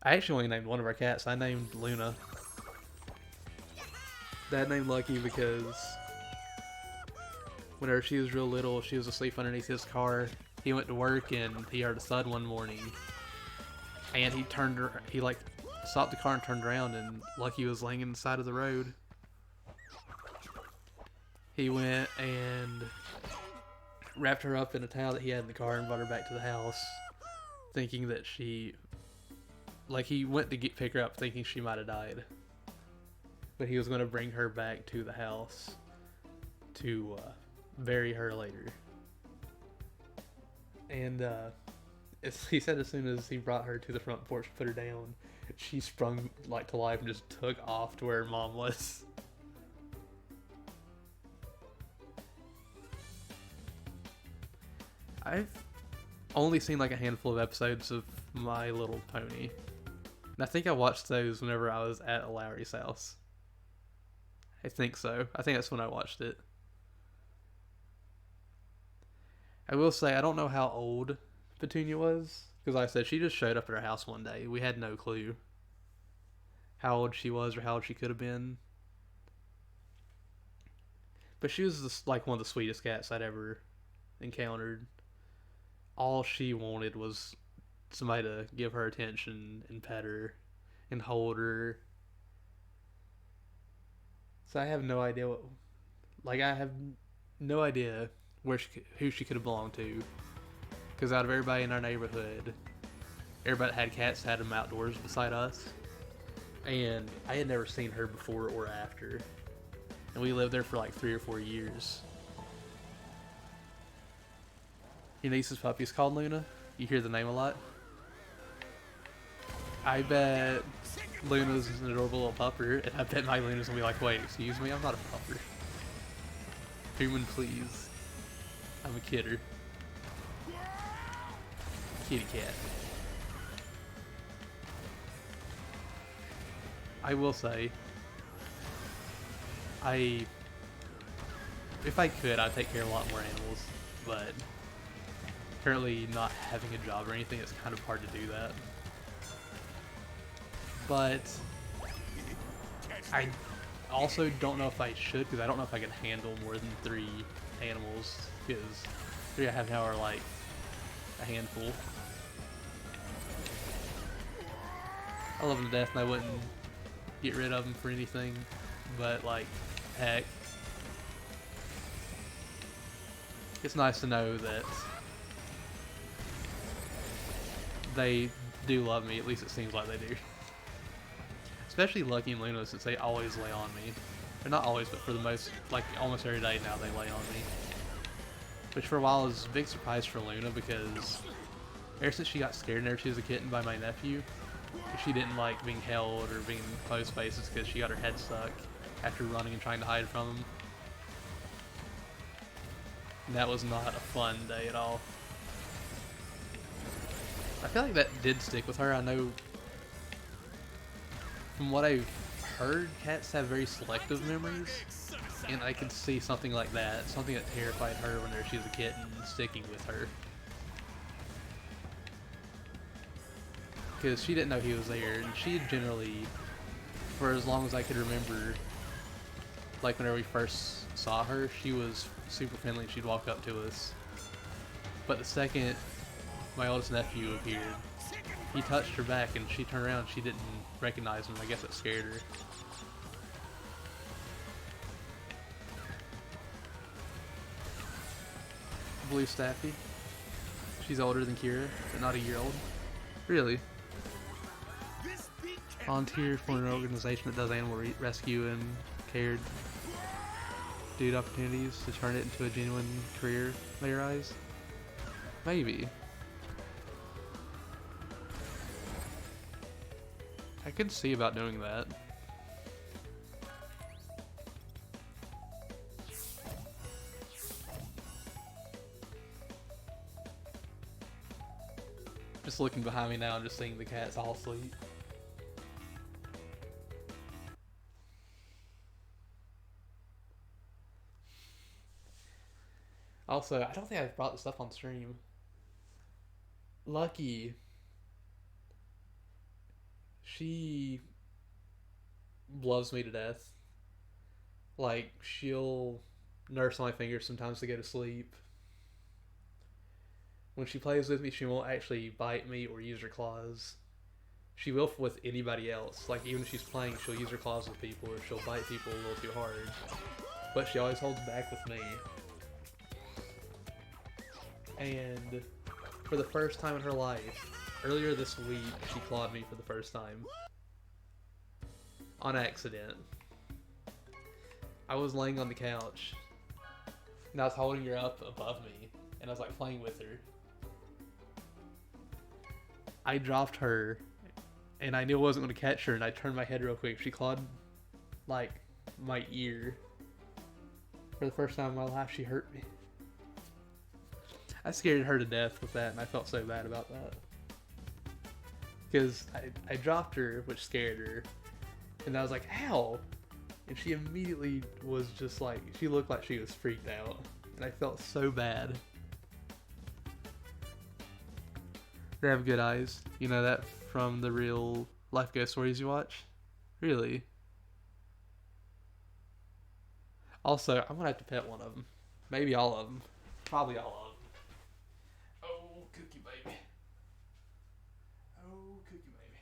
I actually only named one of our cats. I named Luna. Dad named Lucky because whenever she was real little, she was asleep underneath his car. He went to work and he heard a thud one morning, and he stopped the car and turned around, and Lucky was laying in the side of the road. He went and wrapped her up in a towel that he had in the car and brought her back to the house, thinking that he went to pick her up thinking she might have died. But he was going to bring her back to the house to bury her later. And he said as soon as he brought her to the front porch and put her down, she sprung to life and just took off to where Mom was. I've only seen a handful of episodes of My Little Pony. And I think I watched those whenever I was at Lowry's house. I think so. I think that's when I watched it. I will say, I don't know how old Petunia was, because like I said, she just showed up at our house one day. We had no clue how old she was or how old she could have been. But she was just one of the sweetest cats I'd ever encountered. All she wanted was somebody to give her attention and pet her and hold her. So I have no idea I have no idea who she could have belonged to. Because out of everybody in our neighborhood, everybody that had cats had them outdoors beside us. And I had never seen her before or after. And we lived there for 3 or 4 years. Your niece's puppy is called Luna. You hear the name a lot. I bet Luna's an adorable little pupper, and I bet my Luna's gonna be like, wait, excuse me, I'm not a pupper. Human, please. I'm a kidder. Kitty cat. I will say, if I could, I'd take care of a lot more animals, but currently not having a job or anything, it's kind of hard to do that. But I also don't know if I should, because I don't know if I can handle more than 3 animals, because 3 I have now are a handful. I love them to death and I wouldn't get rid of them for anything, but heck, it's nice to know that they do love me. At least it seems like they do. Especially Lucky and Luna, since they always lay on me. Or not always, but for the most, almost every day now they lay on me. Which for a while was a big surprise for Luna, because ever since she got scared whenever she was a kitten by my nephew, she didn't like being held or being in close spaces because she got her head stuck after running and trying to hide from him. And that was not a fun day at all. I feel like that did stick with her. I know from what I've heard, cats have very selective memories, and I could see something like that, something that terrified her when she was a kitten, sticking with her. Because she didn't know he was there, and she generally, for as long as I could remember, like whenever we first saw her, she was super friendly and she'd walk up to us. But the second my oldest nephew appeared, he touched her back and she turned around and she didn't recognize him. I guess it scared her. Blue Staffy. She's older than Kira, but not a year old. Really? Volunteer for an organization that does animal rescue and cared dude opportunities to turn it into a genuine career in their eyes? Maybe. I could see about doing that. Just looking behind me now and just seeing the cats all asleep. Also, I don't think I've brought this up on stream. Lucky. She loves me to death. Like, she'll nurse my fingers sometimes to go to sleep. When she plays with me, she won't actually bite me or use her claws. She will with anybody else. Like, even if she's playing, she'll use her claws with people, or she'll bite people a little too hard. But she always holds back with me. And for the first time in her life, earlier this week, she clawed me for the first time. On accident. I was laying on the couch, and I was holding her up above me, and I was like playing with her. I dropped her, and I knew I wasn't going to catch her, and I turned my head real quick. She clawed, like, my ear. For the first time in my life, she hurt me. I scared her to death with that, and I felt so bad about that. Because I dropped her, which scared her, and I was like, ow! And she immediately was just like, she looked like she was freaked out, and I felt so bad. They have good eyes. You know that from the real life ghost stories you watch? Really? Also, I'm gonna have to pet one of them. Maybe all of them. Probably all of them. Oh, cookie baby. Oh, cookie baby.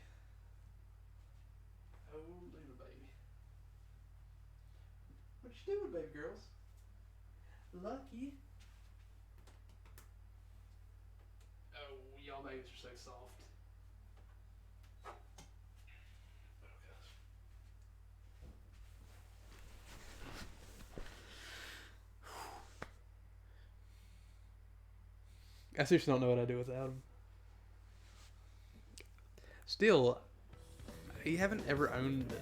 Oh, little baby. What you doing, baby girls? Lucky. Oh, y'all babies are so soft. Oh gosh. I seriously don't know what I'd do without him. Still, I haven't ever owned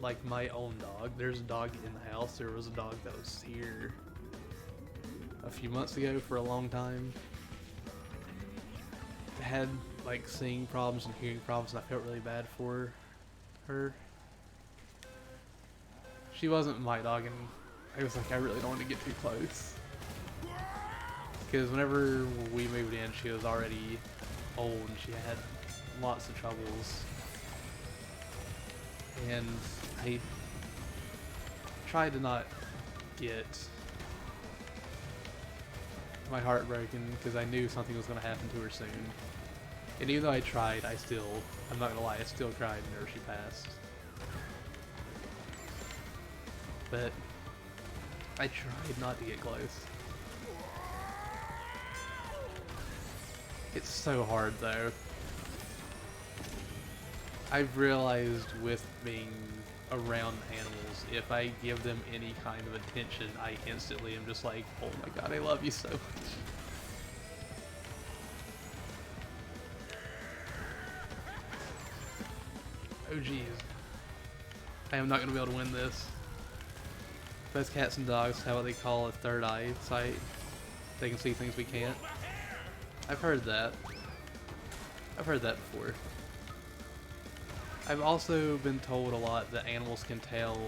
like my own dog. There's a dog in the house. There was a dog that was here a few months ago for a long time. Had like seeing problems and hearing problems, and I felt really bad for her. She wasn't my dog, and I was like, I really don't want to get too close. Because whenever we moved in, she was already old and she had lots of troubles. And I tried to not get my heart broken because I knew something was going to happen to her soon. And even though I tried, I'm not going to lie, I still cried whenever she passed. But I tried not to get close. It's so hard though. I've realized with being around animals, if I give them any kind of attention, I instantly am just like, oh my god, I love you so much. Oh geez. I am not going to be able to win this. Both cats and dogs have what they call a third eye sight. They can see things we can't. I've heard that. I've heard that before. I've also been told a lot that animals can tell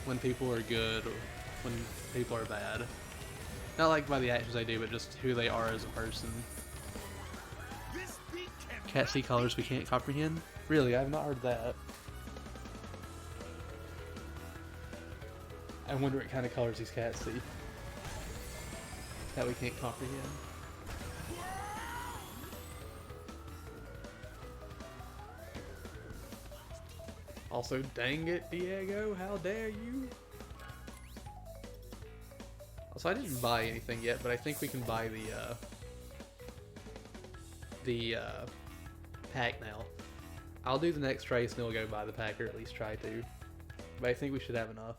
when people are good or when people are bad. Not like by the actions they do, but just who they are as a person. Cats see colors we can't comprehend? Really, I've not heard that. I wonder what kind of colors these cats see that we can't comprehend. Also, dang it, Diego, how dare you? Also, I didn't buy anything yet, but I think we can buy the pack now. I'll do the next race and then we'll go buy the pack, or at least try to. But I think we should have enough.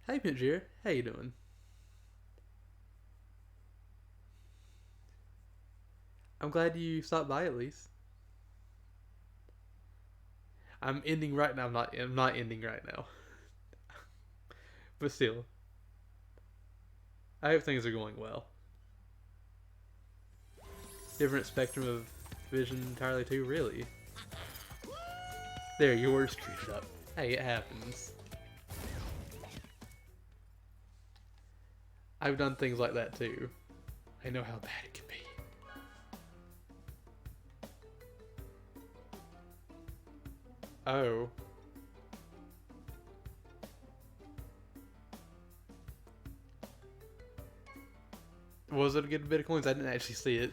Hey Pinjir, how you doing? I'm glad you stopped by at least. I'm ending right now. I'm not ending right now. But still, I hope things are going well. Different spectrum of vision entirely too, really. There, yours screwed up. Hey, it happens. I've done things like that too. I know how bad it can be. Oh. Was it a good bit of coins? I didn't actually see it.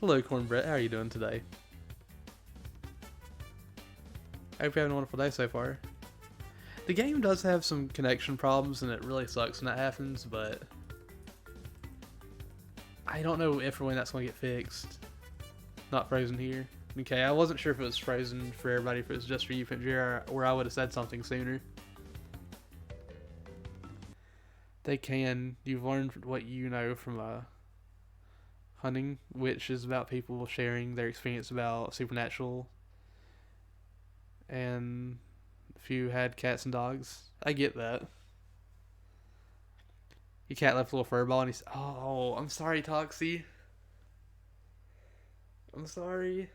Hello, Cornbread. How are you doing today? I hope you're having a wonderful day so far. The game does have some connection problems, and it really sucks when that happens, but I don't know if or when that's going to get fixed. Not frozen here. Okay, I wasn't sure if it was frozen for everybody, if it was just for you, Pinjir, or I would have said something sooner. They can. You've learned what you know from hunting, which is about people sharing their experience about supernatural. And if you had cats and dogs, I get that. Your cat left a little fur ball and he's, oh, I'm sorry, Toxie. I'm sorry.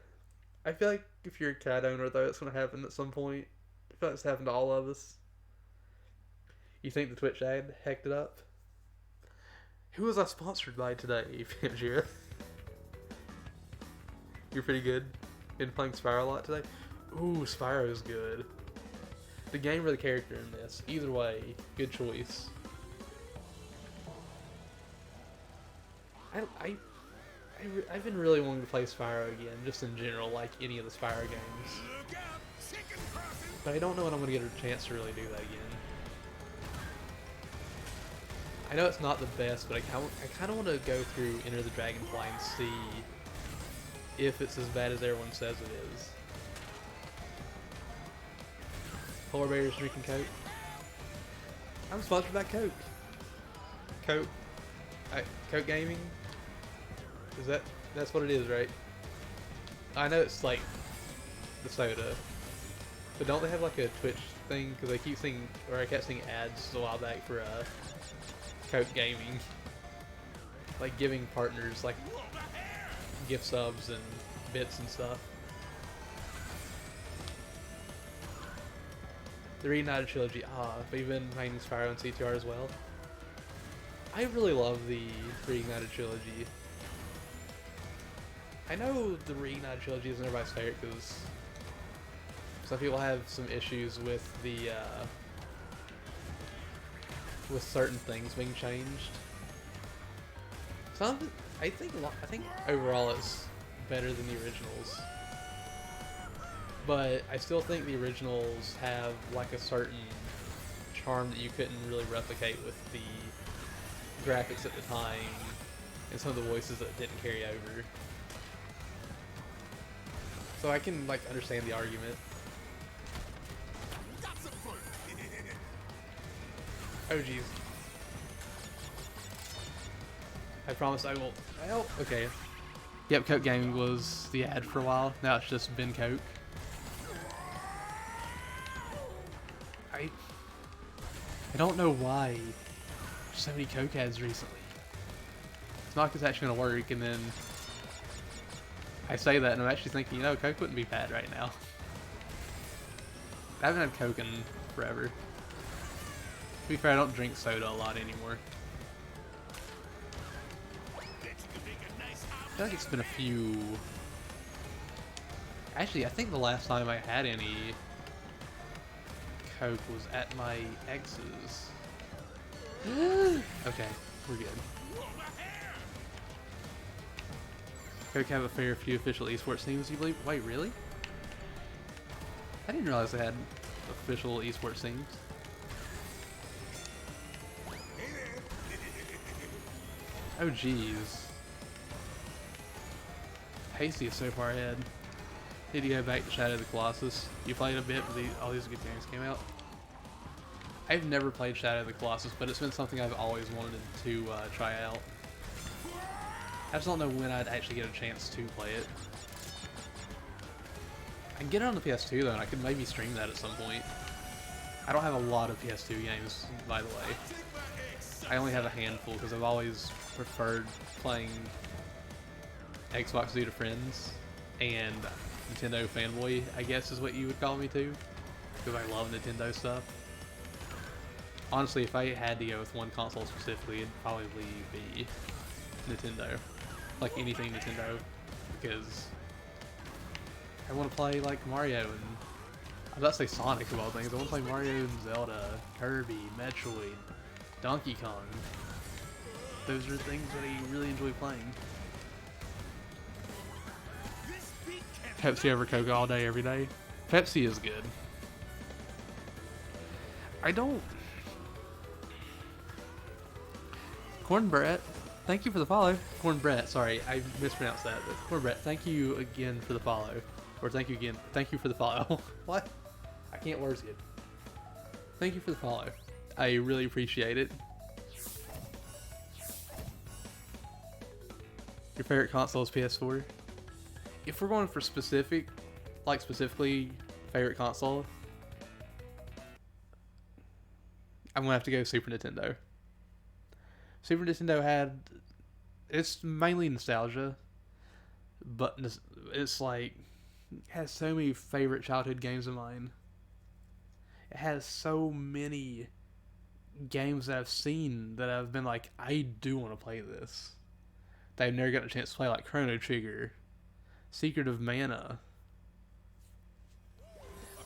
I feel like if you're a cat owner, though, it's going to happen at some point. I feel like it's happened to all of us. You think the Twitch ad hacked it up? Who was I sponsored by today, Pinjira? You're pretty good. Been playing Spyro a lot today? Ooh, Spyro's good. The game or the character in this. Either way, good choice. I've been really wanting to play Spyro again, just in general, like any of the Spyro games. But I don't know when I'm going to get a chance to really do that again. I know it's not the best, but I kind of want to go through Enter the Dragonfly and see if it's as bad as everyone says it is. Polar bears drinking Coke. I'm sponsored by Coke. Coke Gaming. That's what it is, right? I know it's like the soda, but don't they have like a Twitch thing? Because I keep seeing, or I kept seeing ads a while back for Coke Gaming, like giving partners like gift subs and bits and stuff. The Reignited Trilogy. We've been playing Spyro and CTR as well. I really love the Reignited Trilogy. I know the Reignited Trilogy isn't everybody's favorite because some people have some issues with the with certain things being changed. Some, I think overall it's better than the originals, but I still think the originals have like a certain charm that you couldn't really replicate with the graphics at the time and some of the voices that didn't carry over. So I can like understand the argument. Oh jeez. I promise I will. Well, okay. Yep, Coke Gaming was the ad for a while. Now it's just been Coke. I don't know why there's so many Coke ads recently. It's not like it's actually gonna work, and then I say that and I'm actually thinking, you know, Coke wouldn't be bad right now. I haven't had Coke in forever. To be fair, I don't drink soda a lot anymore. I feel like it's been a few... Actually, I think the last time I had any Coke was at my ex's. Okay, we're good. Coke have a fair few official esports teams, you believe? Wait, really? I didn't realize they had official esports teams. Oh jeez. Hasty is so far ahead. Need to go back to Shadow of the Colossus. You played a bit when all these good games came out. I've never played Shadow of the Colossus, but it's been something I've always wanted to try out. I just don't know when I'd actually get a chance to play it. I can get it on the PS2 though, and I could maybe stream that at some point. I don't have a lot of PS2 games, by the way. I only have a handful because I've always preferred playing Xbox due to friends and Nintendo fanboy, I guess is what you would call me too, because I love Nintendo stuff. Honestly, if I had to go with one console specifically, it'd probably be Nintendo. Like anything Nintendo, because I want to play like Mario and I'm about to say Sonic of all things. I want to play Mario and Zelda, Kirby, Metroid, Donkey Kong. Those are things that I really enjoy playing. Pepsi over Coke all day, every day. Pepsi is good. I don't... Cornbread, thank you for the follow. Cornbread, sorry, I mispronounced that. Cornbread, thank you again for the follow. Or thank you again. Thank you for the follow. What? I can't words good. Thank you for the follow. I really appreciate it. Your favorite console is PS4? If we're going for specifically favorite console, I'm gonna have to go Super Nintendo. Super Nintendo had, it's mainly nostalgia, but it's like, it has so many favorite childhood games of mine. It has so many games that I've seen that I've been like, I do want to play this. That I've never gotten a chance to play, like Chrono Trigger, Secret of Mana,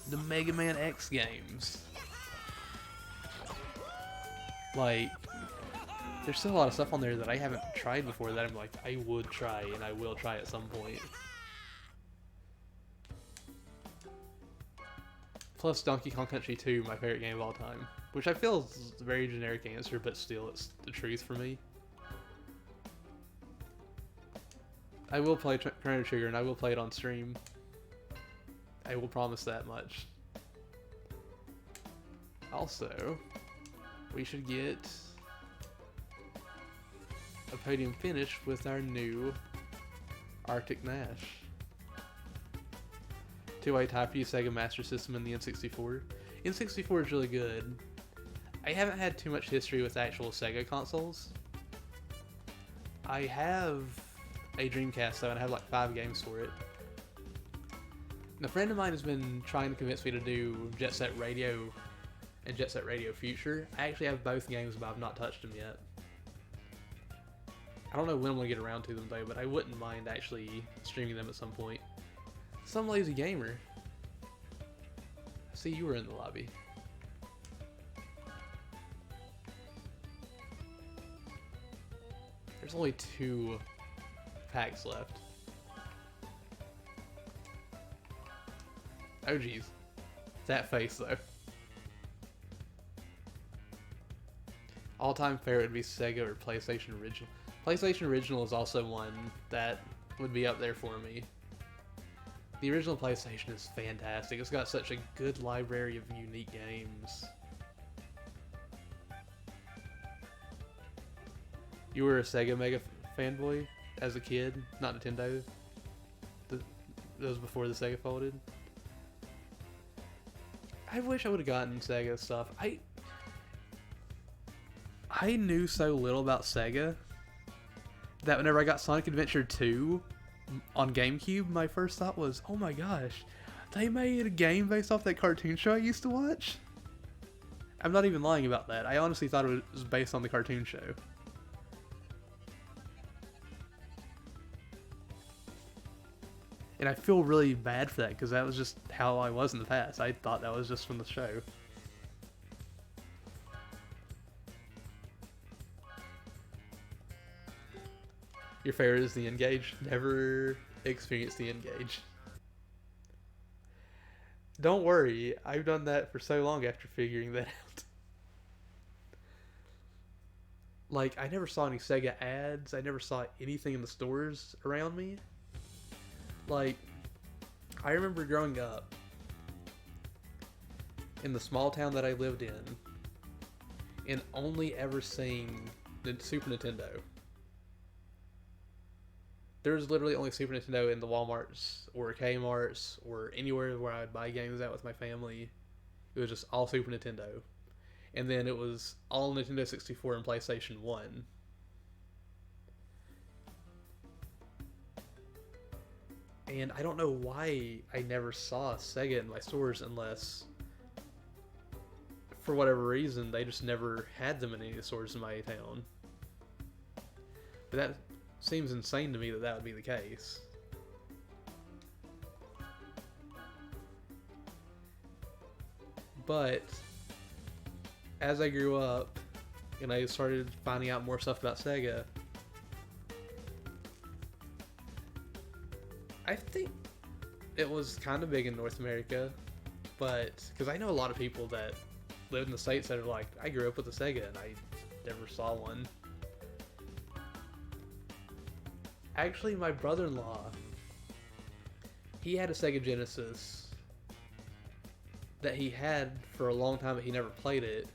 the Mega Man X games. Like, there's still a lot of stuff on there that I haven't tried before that I'm like, I would try and I will try at some point. Plus Donkey Kong Country 2, my favorite game of all time. Which I feel is a very generic answer, but still it's the truth for me. I will play Chrono Trigger and I will play it on stream. I will promise that much. Also, we should get a podium finish with our new Arctic Nash. Two-way Type U Sega Master System and the N64. N64 is really good. I haven't had too much history with actual Sega consoles. I have a Dreamcast though, and I have like 5 games for it. And a friend of mine has been trying to convince me to do Jet Set Radio and Jet Set Radio Future. I actually have both games, but I've not touched them yet. I don't know when I'm going to get around to them though, but I wouldn't mind actually streaming them at some point. Some lazy gamer. I see you were in the lobby. There's only 2 packs left. Oh geez. That face though. All-time favorite would be Sega or PlayStation Original. PlayStation Original is also one that would be up there for me. The original PlayStation is fantastic. It's got such a good library of unique games. You were a Sega Mega fanboy as a kid, not Nintendo. That was before the Sega folded. I wish I would have gotten Sega stuff. I knew so little about Sega that whenever I got Sonic Adventure 2 on GameCube, my first thought was, oh my gosh, they made a game based off that cartoon show I used to watch? I'm not even lying about that. I honestly thought it was based on the cartoon show. And I feel really bad for that, because that was just how I was in the past. I thought that was just from the show. Your favorite is the N-Gage? Never experienced the N-Gage. Don't worry, I've done that for so long after figuring that out. Like, I never saw any Sega ads. I never saw anything in the stores around me. Like, I remember growing up in the small town that I lived in and only ever seeing the Super Nintendo. There was literally only Super Nintendo in the Walmarts or Kmarts or anywhere where I would buy games at with my family. It was just all Super Nintendo. And then it was all Nintendo 64 and PlayStation 1. And I don't know why I never saw Sega in my stores unless, for whatever reason, they just never had them in any stores in my town. But that seems insane to me that that would be the case. But as I grew up and I started finding out more stuff about Sega, I think it was kind of big in North America, but because I know a lot of people that live in the States that are like, I grew up with a Sega and I never saw one. Actually, my brother-in-law, he had a Sega Genesis that he had for a long time, but he never played it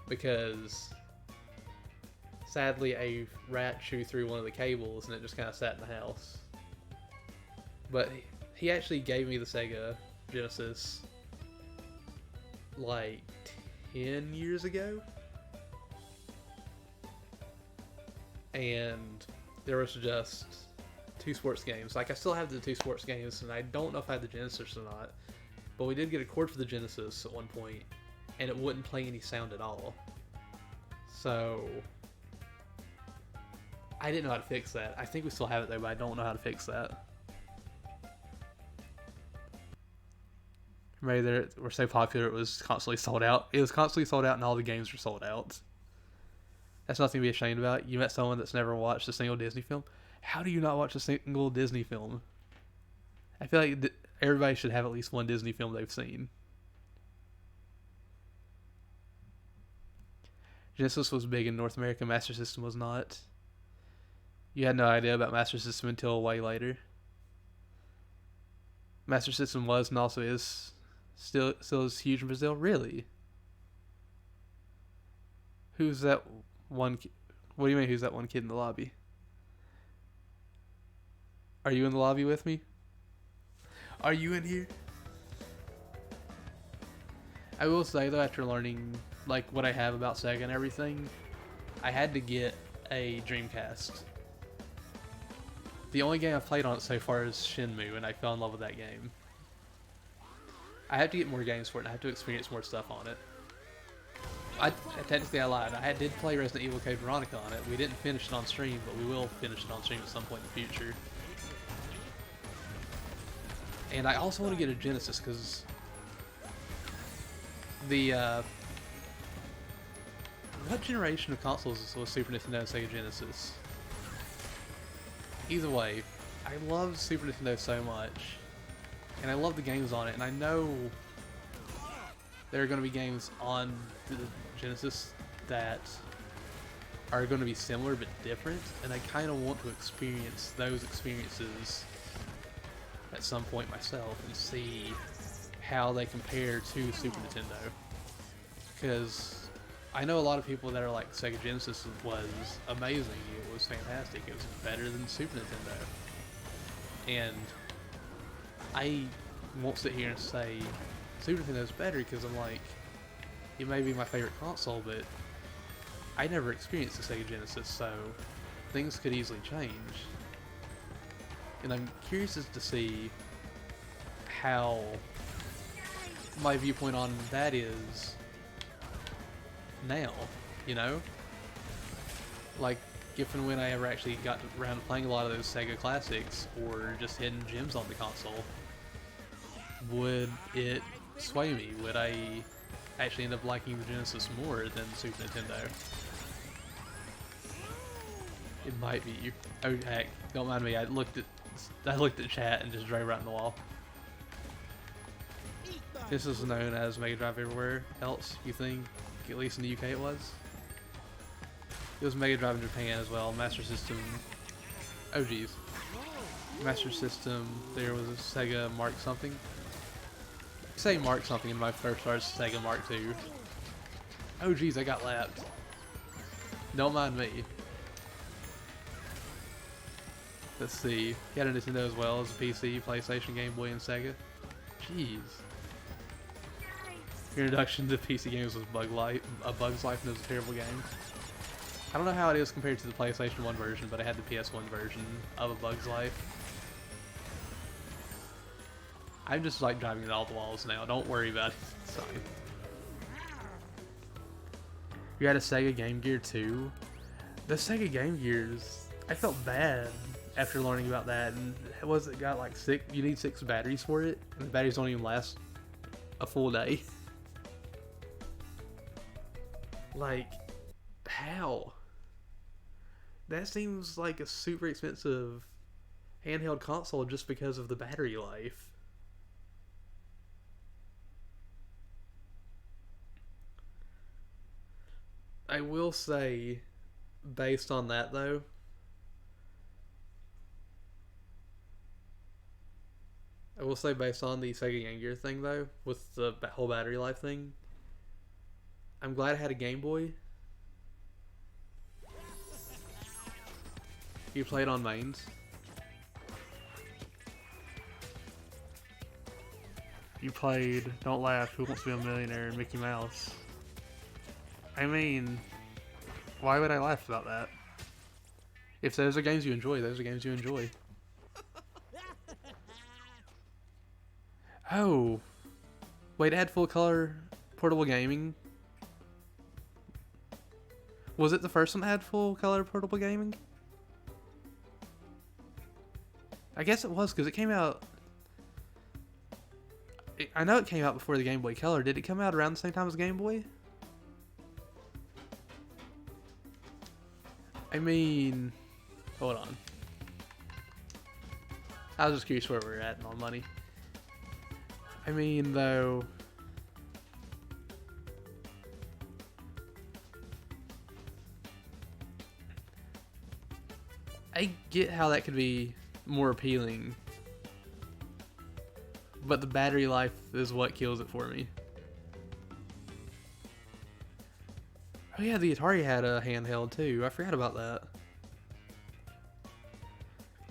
because sadly a rat chewed through one of the cables and it just kind of sat in the house. But he actually gave me the Sega Genesis like 10 years ago. And there was just 2 sports games. Like, I still have the 2 sports games, and I don't know if I have the Genesis or not. But we did get a cord for the Genesis at one point, and it wouldn't play any sound at all. So I didn't know how to fix that. I think we still have it though, but I don't know how to fix that. Remember, they were so popular it was constantly sold out. It was constantly sold out, and all the games were sold out. That's nothing to be ashamed about. You met someone that's never watched a single Disney film. How do you not watch a single Disney film? I feel like everybody should have at least one Disney film they've seen. Genesis was big in North America. Master System was not. You had no idea about Master System until way later. Master System was and also is still is huge in Brazil. Really? Who's that one? What do you mean? Who's that one kid in the lobby? Are you in the lobby with me? Are you in here? I will say though, after learning like what I have about Sega and everything, I had to get a Dreamcast. The only game I've played on it so far is Shenmue, and I fell in love with that game. I have to get more games for it, and I have to experience more stuff on it. Technically I lied. I did play Resident Evil Code Veronica on it. We didn't finish it on stream, but we will finish it on stream at some point in the future. And I also want to get a Genesis, because the what generation of consoles was Super Nintendo and Sega Genesis? Either way, I love Super Nintendo so much, and I love the games on it, and I know there are going to be games on the Genesis that are going to be similar but different, and I kind of want to experience those experiences at some point myself and see how they compare to Super Nintendo. Because I know a lot of people that are like, Sega Genesis was amazing, it was fantastic, it was better than Super Nintendo. And I won't sit here and say Super Nintendo's better, because I'm like, it may be my favorite console, but I never experienced the Sega Genesis, so things could easily change. And I'm curious as to see how my viewpoint on that is now, you know? Like, if and when I ever actually got around to playing a lot of those Sega classics or just hidden gems on the console, would it sway me? Would I actually end up liking the Genesis more than Super Nintendo? It might be. Oh heck, don't mind me. I looked at chat and just drove right in the wall. This is known as Mega Drive everywhere else, you think? At least in the UK it was? It was Mega Drive in Japan as well. Master System. Oh geez. Master System, there was a Sega Mark something. I say Mark something in my first started Sega Mark II. Oh geez, I got lapped. Don't mind me. Let's see. He had a Nintendo as well as a PC, PlayStation, Game Boy, and Sega. Jeez. Your introduction to PC games was Bug's Life, and it was a terrible game. I don't know how it is compared to the PlayStation 1 version, but I had the PS1 version of A Bug's Life. I'm just like driving it all the walls now. Don't worry about it. It's fine. You had a Sega Game Gear too? The Sega Game Gears, I felt bad after learning about that. And it got like you need 6 batteries for it, and the batteries don't even last a full day. Like, how? That seems like a super expensive handheld console just because of the battery life. I will say, based on that though, I will say based on the Sega Game Gear thing though, with the whole battery life thing, I'm glad I had a Game Boy. You played on mains. You played Don't Laugh, Who Wants to Be a Millionaire, and Mickey Mouse. I mean, why would I laugh about that? If those are games you enjoy, those are games you enjoy. Oh. Wait, it had full color portable gaming? Was it the first one that had full color portable gaming? I guess it was, because it came out... I know it came out before the Game Boy Color. Did it come out around the same time as Game Boy? I mean... Hold on. I was just curious where we're at on money. I mean, though... I get how that could be more appealing, but the battery life is what kills it for me. Oh yeah, the Atari had a handheld too. I forgot about that.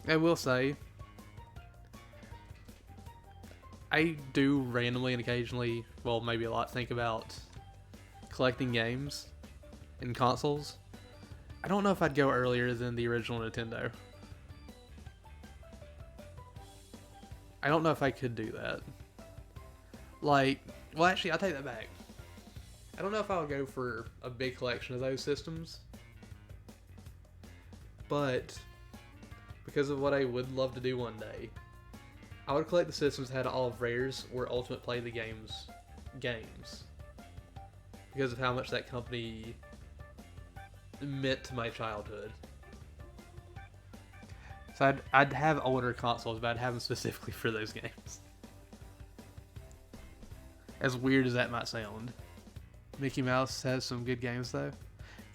I will say, I do randomly and occasionally, well maybe a lot, think about collecting games and consoles. I don't know if I'd go earlier than the original Nintendo. I don't know if I could do that. Like, well actually, I'll take that back. I don't know if I would go for a big collection of those systems. But, because of what I would love to do one day, I would collect the systems that had all of Rare's or Ultimate Play the Games games. Because of how much that company meant to my childhood. So I'd have older consoles, but I'd have them specifically for those games. As weird as that might sound. Mickey Mouse has some good games though.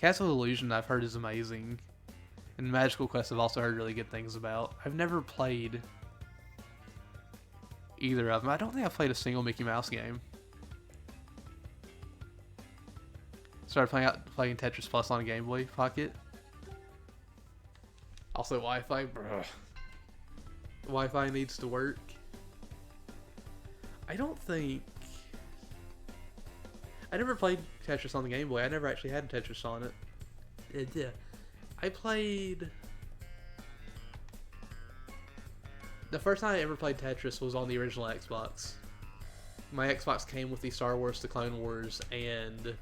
Castle of Illusion I've heard is amazing. And Magical Quest I've also heard really good things about. I've never played either of them. I don't think I've played a single Mickey Mouse game. Started playing Tetris Plus on a Game Boy Pocket. Also Wi-Fi, bruh. Wi-Fi needs to work. I don't think... I never played Tetris on the Game Boy. I never actually had Tetris on it. I played... The first time I ever played Tetris was on the original Xbox. My Xbox came with the Star Wars, the Clone Wars, and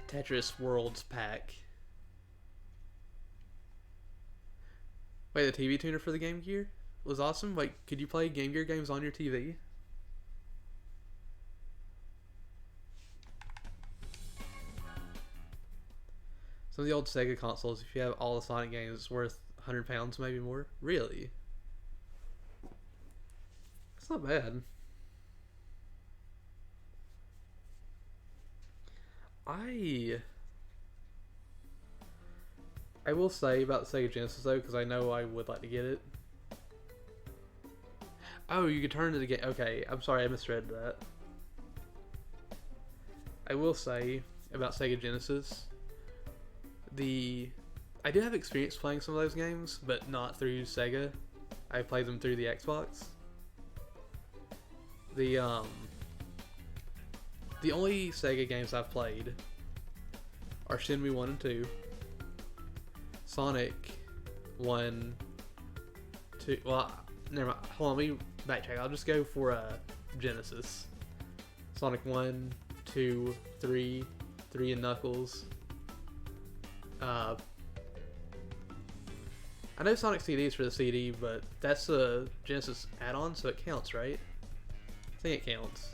Tetris Worlds pack. Wait, the TV tuner for the Game Gear was awesome? Like, could you play Game Gear games on your TV? Some of the old Sega consoles, if you have all the Sonic games, it's worth £100, maybe more. Really? That's not bad. I will say about the Sega Genesis though, because I know I would like to get it. Oh, you could turn to the game. Okay, I'm sorry, I misread that. I will say about Sega Genesis, I do have experience playing some of those games, but not through Sega. I played them through the Xbox. The only Sega games I've played are Shenmue 1 and 2, Sonic 1, 2, well, never mind, hold on, let me backtrack. I'll just go for Genesis. Sonic 1, 2, 3, 3 and Knuckles. I know Sonic CD is for the CD, but that's a Genesis add-on, so it counts, right? I think it counts.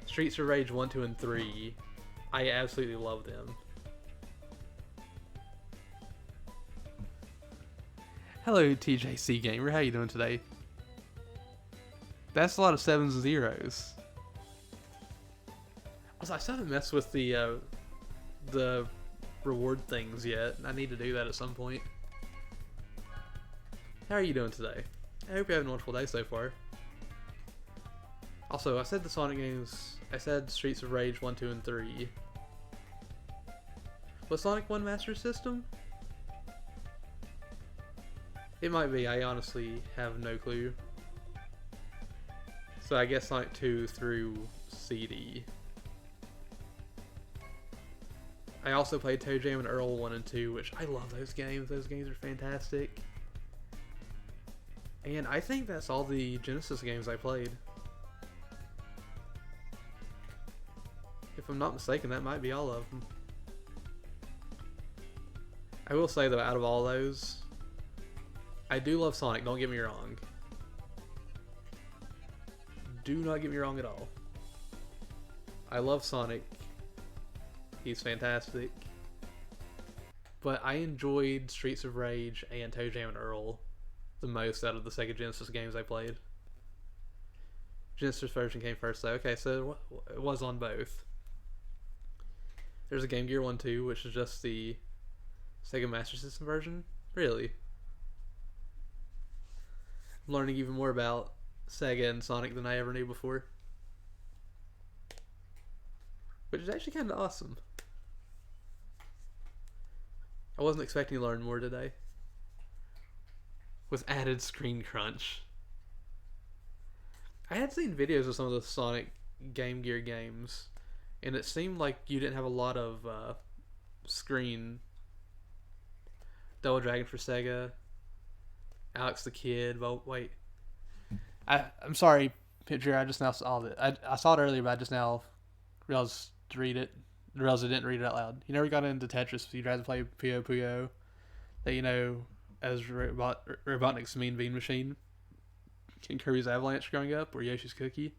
Streets of Rage 1, 2, and 3. I absolutely love them. Hello, TJC Gamer. How you doing today? That's a lot of 7s and 0s. I still haven't messed with the reward things yet. I need to do that at some point. How are you doing today? I hope you're having a wonderful day so far. Also, I said the Sonic games. I said Streets of Rage 1, 2, and 3. Was Sonic 1 Master System? It might be. I honestly have no clue. So I guess Sonic 2 through CD. I also played Toe Jam and Earl 1 and 2, which I love those games. Those games are fantastic. And I think that's all the Genesis games I played. If I'm not mistaken, that might be all of them. I will say though, out of all those, I do love Sonic, don't get me wrong. Do not get me wrong at all. I love Sonic. He's fantastic. But I enjoyed Streets of Rage and Toe Jam and Earl the most out of the Sega Genesis games I played. Genesis version came first though. Okay, so it was on both. There's a Game Gear 1 too, which is just the Sega Master System version. Really? I'm learning even more about Sega and Sonic than I ever knew before. Which is actually kind of awesome. I wasn't expecting to learn more today. With added screen crunch. I had seen videos of some of the Sonic Game Gear games, and it seemed like you didn't have a lot of screen. Double Dragon for Sega, Alex the Kid. Well, wait. I'm sorry, Picture. I just now saw it. I saw it earlier, but I just now realized to read it. Realized I didn't read it out loud. You never got into Tetris. You'd rather play Puyo Puyo, that you know as Robotnik's Mean Bean Machine, and Kirby's Avalanche growing up, or Yoshi's Cookie.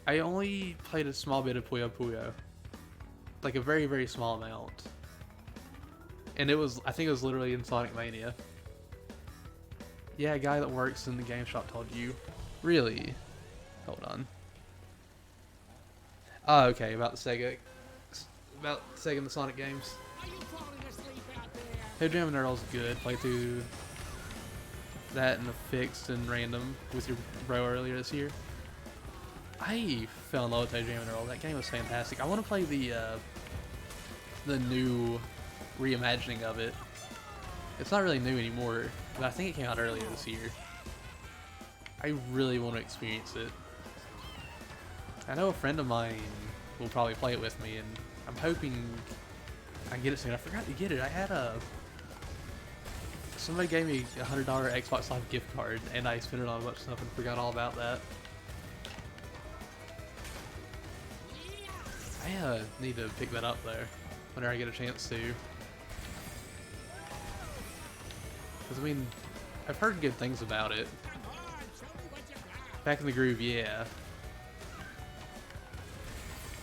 I only played a small bit of Puyo Puyo, like a very, very small amount. And it was, I think it was literally in Sonic Mania. Yeah, a guy that works in the game shop told you. Really? Hold on. Oh, okay, about the Sega and the Sonic games. Toe Jam and Earl's good. Play through that in the fixed and random with your bro earlier this year. I fell in love with Toe Jam and Earl. That game was fantastic. I want to play the new reimagining of it. It's not really new anymore, but I think it came out earlier this year. I really want to experience it. I know a friend of mine will probably play it with me, and I'm hoping I can get it soon. I forgot to get it. I had somebody gave me a $100 Xbox Live gift card, and I spent it on a bunch of stuff and forgot all about that. I need to pick that up though, whenever I get a chance to. Because, I mean, I've heard good things about it. Back in the Groove, yeah.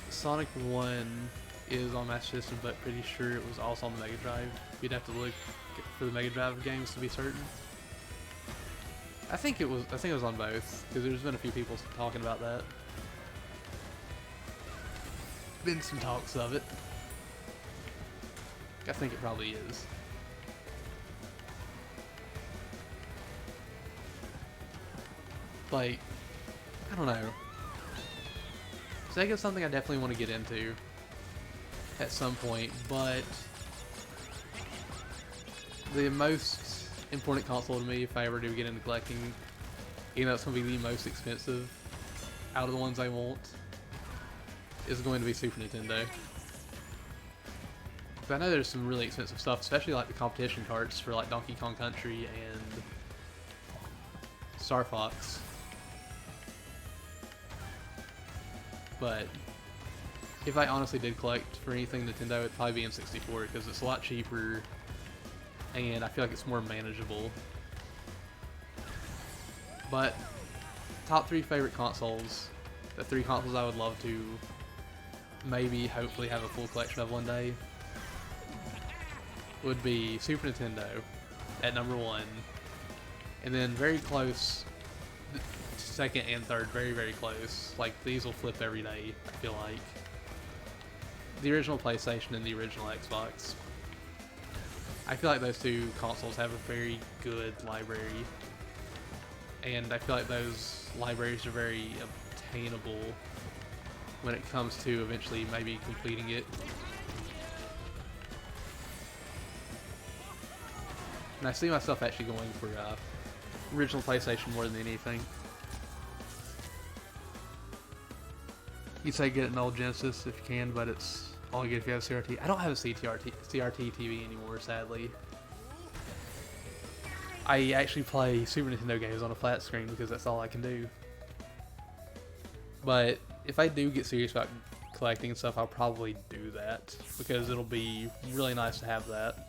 Sonic 1 is on Master System, but pretty sure it was also on the Mega Drive. You'd have to look for the Mega Drive games to be certain. I think it was on both, because there's been a few people talking about that. Been some talks of it. I think it probably is. Like, I don't know. Sega's something I definitely want to get into at some point, but the most important console to me, if I ever do get into collecting, even though it's going to be the most expensive out of the ones I want, is going to be Super Nintendo. But I know there's some really expensive stuff, especially like the competition carts for like Donkey Kong Country and Star Fox. But if I honestly did collect for anything Nintendo, it'd probably be N64 because it's a lot cheaper and I feel like it's more manageable. But top 3 favorite consoles, the 3 consoles I would love to maybe hopefully have a full collection of one day, would be Super Nintendo at number 1, and then very close, second and third, very, very close. Like, these will flip every day, I feel like. The original PlayStation and the original Xbox. I feel like those 2 consoles have a very good library. And I feel like those libraries are very obtainable when it comes to eventually maybe completing it. And I see myself actually going for original PlayStation more than anything. You'd say get an old Genesis if you can, but it's only good if you have a CRT. I don't have a CRT TV anymore, sadly. I actually play Super Nintendo games on a flat screen because that's all I can do. But if I do get serious about collecting and stuff, I'll probably do that because it'll be really nice to have that.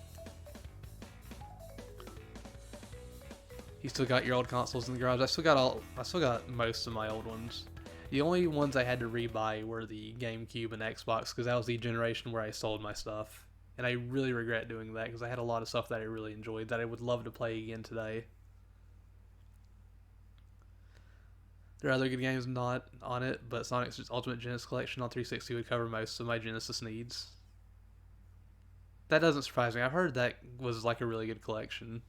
You still got your old consoles in the garage? I still got most of my old ones. The only ones I had to rebuy were the GameCube and Xbox because that was the generation where I sold my stuff. And I really regret doing that because I had a lot of stuff that I really enjoyed that I would love to play again today. There are other good games not on it, but Sonic's Ultimate Genesis Collection on 360 would cover most of my Genesis needs. That doesn't surprise me. I've heard that was like a really good collection.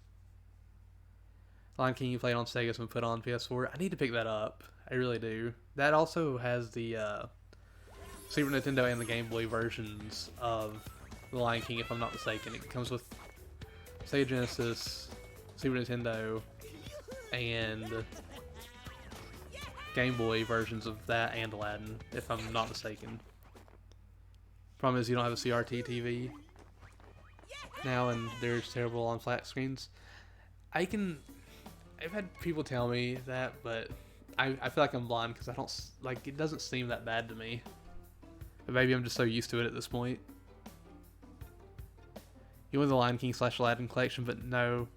Lion King you played on Sega's been put on PS4. I need to pick that up. I really do. That also has the Super Nintendo and the Game Boy versions of the Lion King, if I'm not mistaken. It comes with Sega Genesis, Super Nintendo, and Game Boy versions of that and Aladdin, if I'm not mistaken. Problem is you don't have a CRT TV now, and they're terrible on flat screens. I've had people tell me that, but I feel like I'm blind because I don't, like, it doesn't seem that bad to me. But maybe I'm just so used to it at this point. You want the Lion King / Aladdin collection, but no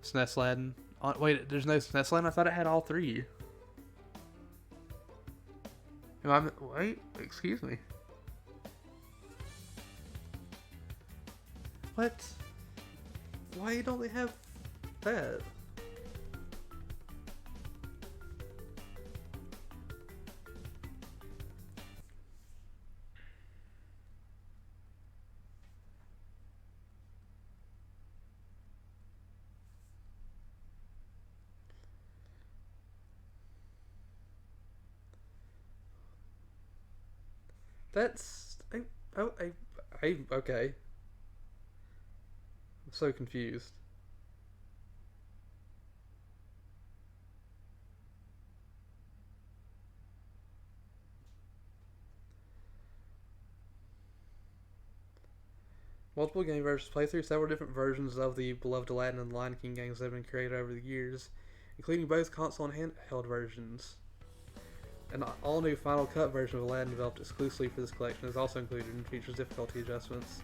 SNES Aladdin. Wait, there's no SNES Aladdin? I thought it had all 3. Wait, excuse me. What? Why don't they have that? That's... okay. I'm so confused. Multiple game versions play through several different versions of the beloved Aladdin and Lion King games that have been created over the years, including both console and handheld versions. An all-new Final Cut version of Aladdin developed exclusively for this collection is also included and features difficulty adjustments.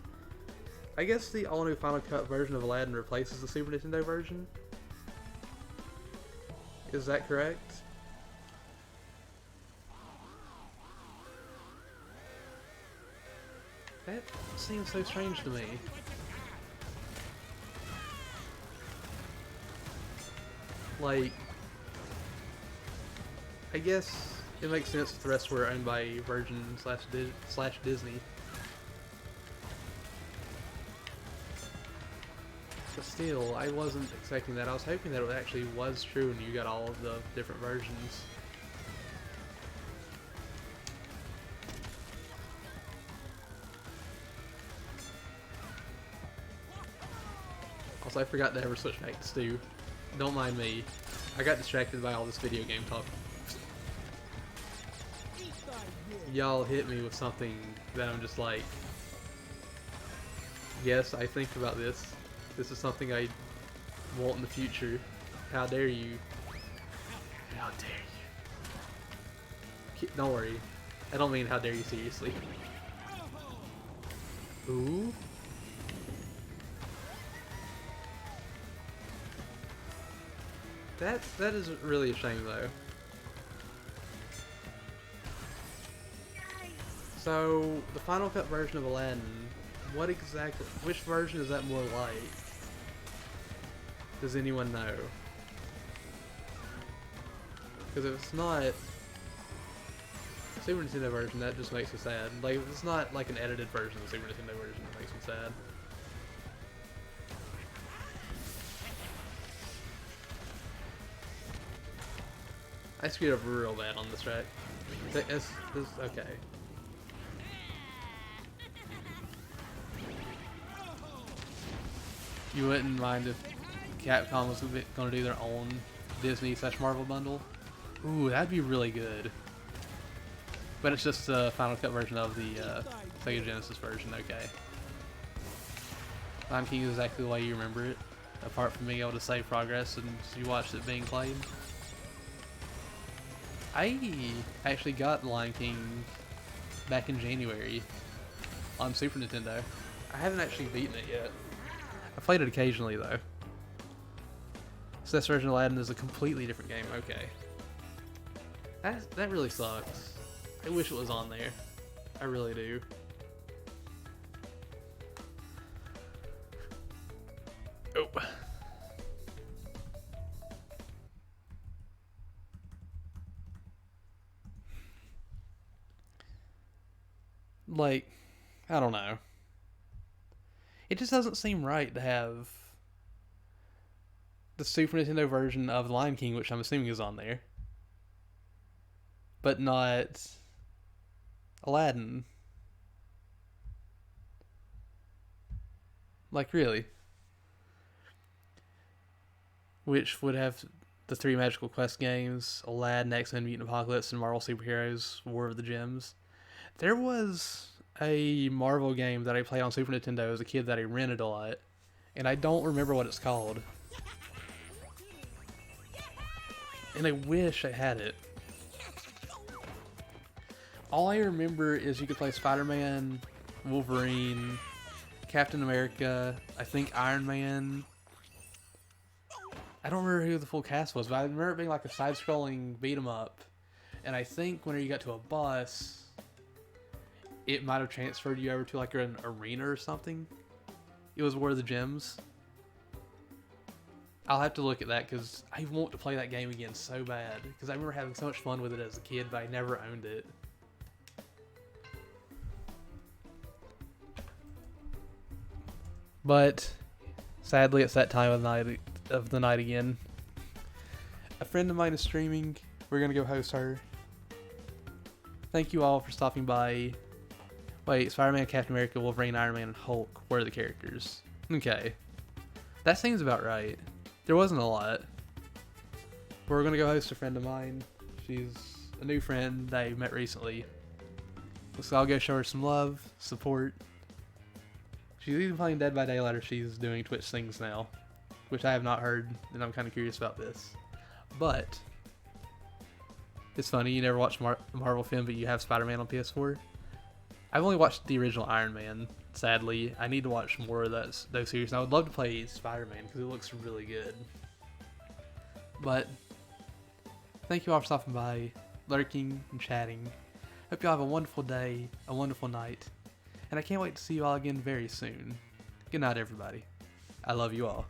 I guess the all-new Final Cut version of Aladdin replaces the Super Nintendo version? Is that correct? That seems so strange to me. Like, I guess it makes sense if the rest were owned by Virgin slash Disney. But still, I wasn't expecting that. I was hoping that it actually was true and you got all of the different versions. Also, I forgot to ever switch back to Stu. Don't mind me. I got distracted by all this video game talk. Y'all hit me with something that I'm just like, yes, I think about this. This is something I want in the future. How dare you? How dare you? Don't worry. I don't mean how dare you seriously. Ooh. That is really a shame though. So the Final Cut version of Aladdin, which version is that more like? Does anyone know? Because if it's not the Super Nintendo version, that just makes me sad. Like, if it's not like an edited version of the Super Nintendo version, it makes me sad. I screwed up real bad on this track. Okay. You wouldn't mind if Capcom was going to do their own Disney / Marvel bundle? Ooh, that'd be really good. But it's just the Final Cut version of the Sega Genesis version, okay. Lion King is exactly the way you remember it, apart from being able to save progress and you watched it being played. I actually got Lion King back in January on Super Nintendo. I haven't actually beaten it yet. I played it occasionally though. So this version of Aladdin is a completely different game, okay. That really sucks. I wish it was on there. I really do. Oh. Like, I don't know. It just doesn't seem right to have the Super Nintendo version of Lion King, which I'm assuming is on there, but not Aladdin. Like, really? Which would have the 3 Magical Quest games, Aladdin, X-Men Mutant Apocalypse, and Marvel Superheroes War of the Gems. There was a Marvel game that I played on Super Nintendo as a kid that I rented a lot, and I don't remember what it's called. And I wish I had it. All I remember is you could play Spider-Man, Wolverine, Captain America, I think Iron Man. I don't remember who the full cast was, but I remember it being like a side-scrolling beat-em-up. And I think whenever you got to a boss, it might have transferred you over to like an arena or something. It was War of the Gems. I'll have to look at that because I want to play that game again so bad. Because I remember having so much fun with it as a kid, but I never owned it. But sadly, it's that time of the night again. A friend of mine is streaming. We're gonna go host her. Thank you all for stopping by. Wait, Spider-Man, Captain America, Wolverine, Iron Man, and Hulk were the characters. Okay. That seems about right. There wasn't a lot. We're gonna go host a friend of mine. She's a new friend that I met recently. So I'll go show her some love, support. She's either playing Dead by Daylight or she's doing Twitch things now, which I have not heard, and I'm kind of curious about this. But it's funny, you never watch Marvel film, but you have Spider-Man on PS4. I've only watched the original Iron Man, sadly. I need to watch more of those series, and I would love to play Spider-Man because it looks really good. But thank you all for stopping by, lurking, and chatting. Hope you all have a wonderful day, a wonderful night, and I can't wait to see you all again very soon. Good night, everybody. I love you all.